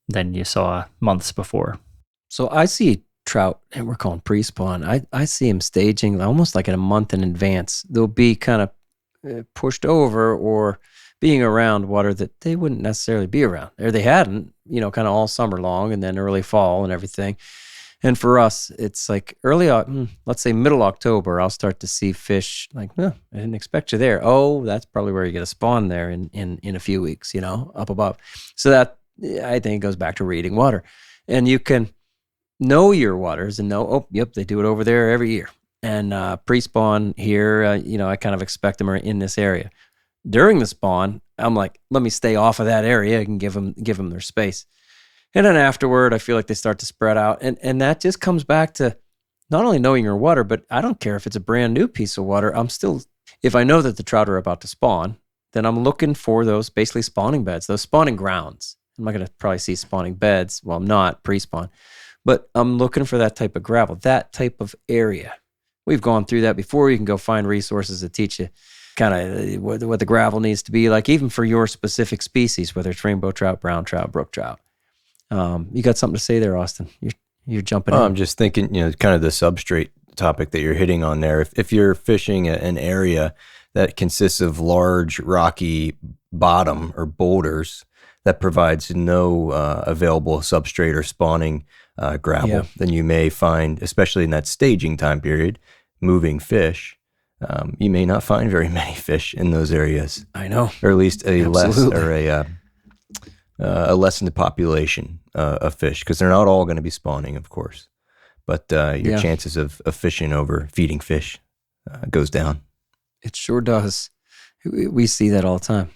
than you saw months before. So I see trout, and we're calling pre-spawn. I see them staging almost like in a month in advance. They'll be kind of pushed over or being around water that they wouldn't necessarily be around, or they hadn't, kind of all summer long, and then early fall and everything. And for us, it's like let's say middle October, I'll start to see fish like, I didn't expect you there. Oh, that's probably where you get a spawn there in a few weeks, up above. So that, I think, goes back to reading water. And you can know your waters and know, they do it over there every year. And pre-spawn here, I kind of expect them are in this area. During the spawn, I'm like, let me stay off of that area and give them their space. And then afterward, I feel like they start to spread out. And that just comes back to not only knowing your water, but I don't care if it's a brand new piece of water. If I know that the trout are about to spawn, then I'm looking for those basically spawning beds, those spawning grounds. I'm not going to probably see spawning beds. Well, I'm not pre-spawn, but I'm looking for that type of gravel, that type of area. We've gone through that before. You can go find resources that teach you kind of what the gravel needs to be like, even for your specific species, whether it's rainbow trout, brown trout, brook trout. You got something to say there, Austin? You're jumping in. I'm just thinking, kind of the substrate topic that you're hitting on there. If you're fishing an area that consists of large rocky bottom or boulders that provides no available substrate or spawning gravel, then you may find, especially in that staging time period, moving fish, you may not find very many fish in those areas. I know. Or at least a lessened population of fish, because they're not all going to be spawning, of course. But your chances of fishing over feeding fish goes down. It sure does. We see that all the time.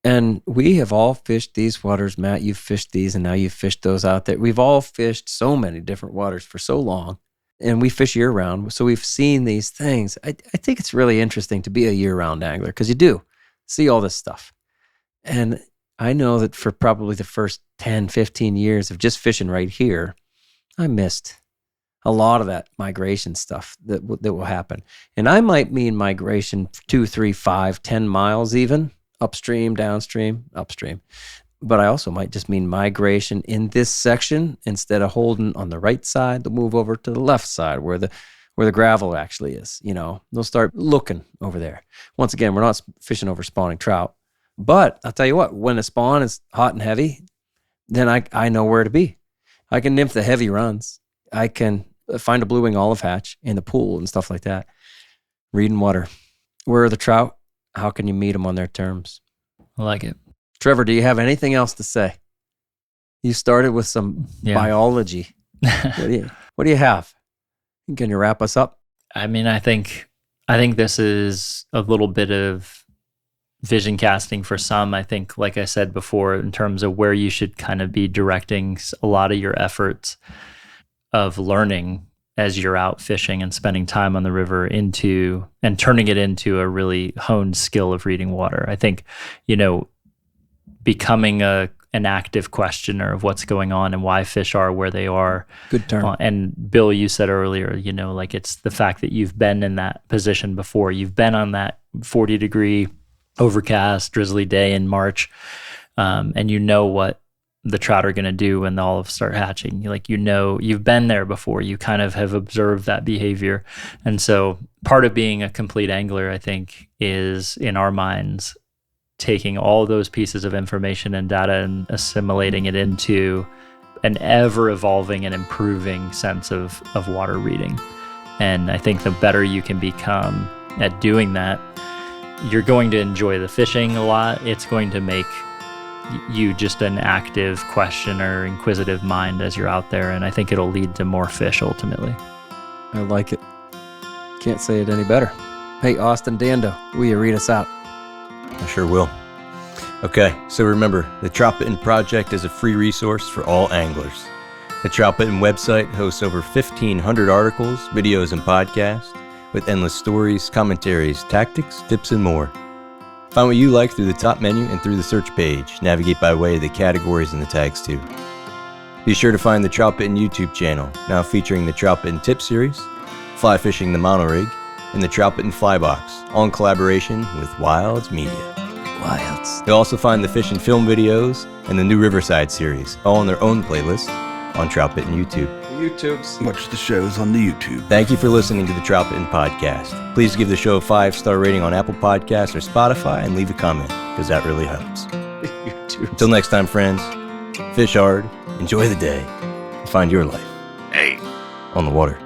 And we have all fished these waters. Matt, you've fished these, and now you've fished those out there. We've all fished so many different waters for so long, and we fish year-round. So we've seen these things. I think it's really interesting to be a year-round angler, because you do see all this stuff. And I know that for probably the first 10, 15 years of just fishing right here, I missed a lot of that migration stuff that will happen. And I might mean migration 2, 3, 5, 10 miles even, upstream, downstream, upstream. But I also might just mean migration in this section. Instead of holding on the right side, they'll move over to the left side where the gravel actually is. They'll start looking over there. Once again, we're not fishing over spawning trout. But I'll tell you what, when the spawn is hot and heavy, then I know where to be. I can nymph the heavy runs. I can find a blue wing olive hatch in the pool and stuff like that. Reading water. Where are the trout? How can you meet them on their terms? I like it. Trevor, do you have anything else to say? You started with some biology. What do you have? Can you wrap us up? I mean, I think this is a little bit of vision casting for some. I think, like I said before, in terms of where you should kind of be directing a lot of your efforts of learning as you're out fishing and spending time on the river and turning it into a really honed skill of reading water. I think, becoming an active questioner of what's going on and why fish are where they are. Good term. And Bill, you said earlier, like it's the fact that you've been in that position before. You've been on that 40-degree overcast, drizzly day in March, and you know what the trout are going to do when the olives start hatching. You've been there before. You kind of have observed that behavior. And so part of being a complete angler, I think, is in our minds taking all those pieces of information and data and assimilating it into an ever-evolving and improving sense of water reading. And I think the better you can become at doing that, you're going to enjoy the fishing a lot. It's going to make you just an active questioner, inquisitive mind as you're out there. And I think it'll lead to more fish ultimately. I like it. Can't say it any better. Hey, Austin Dando, will you read us out? I sure will. Okay, so remember, the Troutbitten Project is a free resource for all anglers. The Troutbitten website hosts over 1,500 articles, videos, and podcasts with endless stories, commentaries, tactics, tips, and more. Find what you like through the top menu and through the search page. Navigate by way of the categories and the tags too. Be sure to find the Troutbitten YouTube channel, now featuring the Troutbitten Tip Series, Fly Fishing the Monorig, and the Troutbitten Fly Box, all in collaboration with Wilds Media. Wilds. You'll also find the fish and film videos and the new Riverside series, all on their own playlist on Troutbitten YouTube. Watch the shows on the YouTube. Thank you for listening to the Troutbitten Podcast. Please give the show a 5-star rating on Apple Podcasts or Spotify and leave a comment, because that really helps. Until next time, friends, fish hard, enjoy the day, and find your life. Hey, on the water.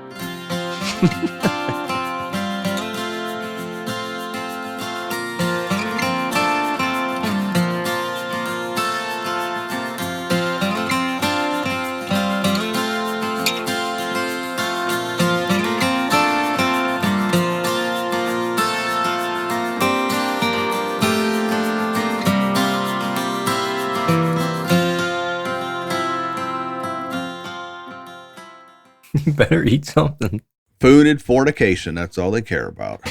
You better eat something. Food and fornication. That's all they care about.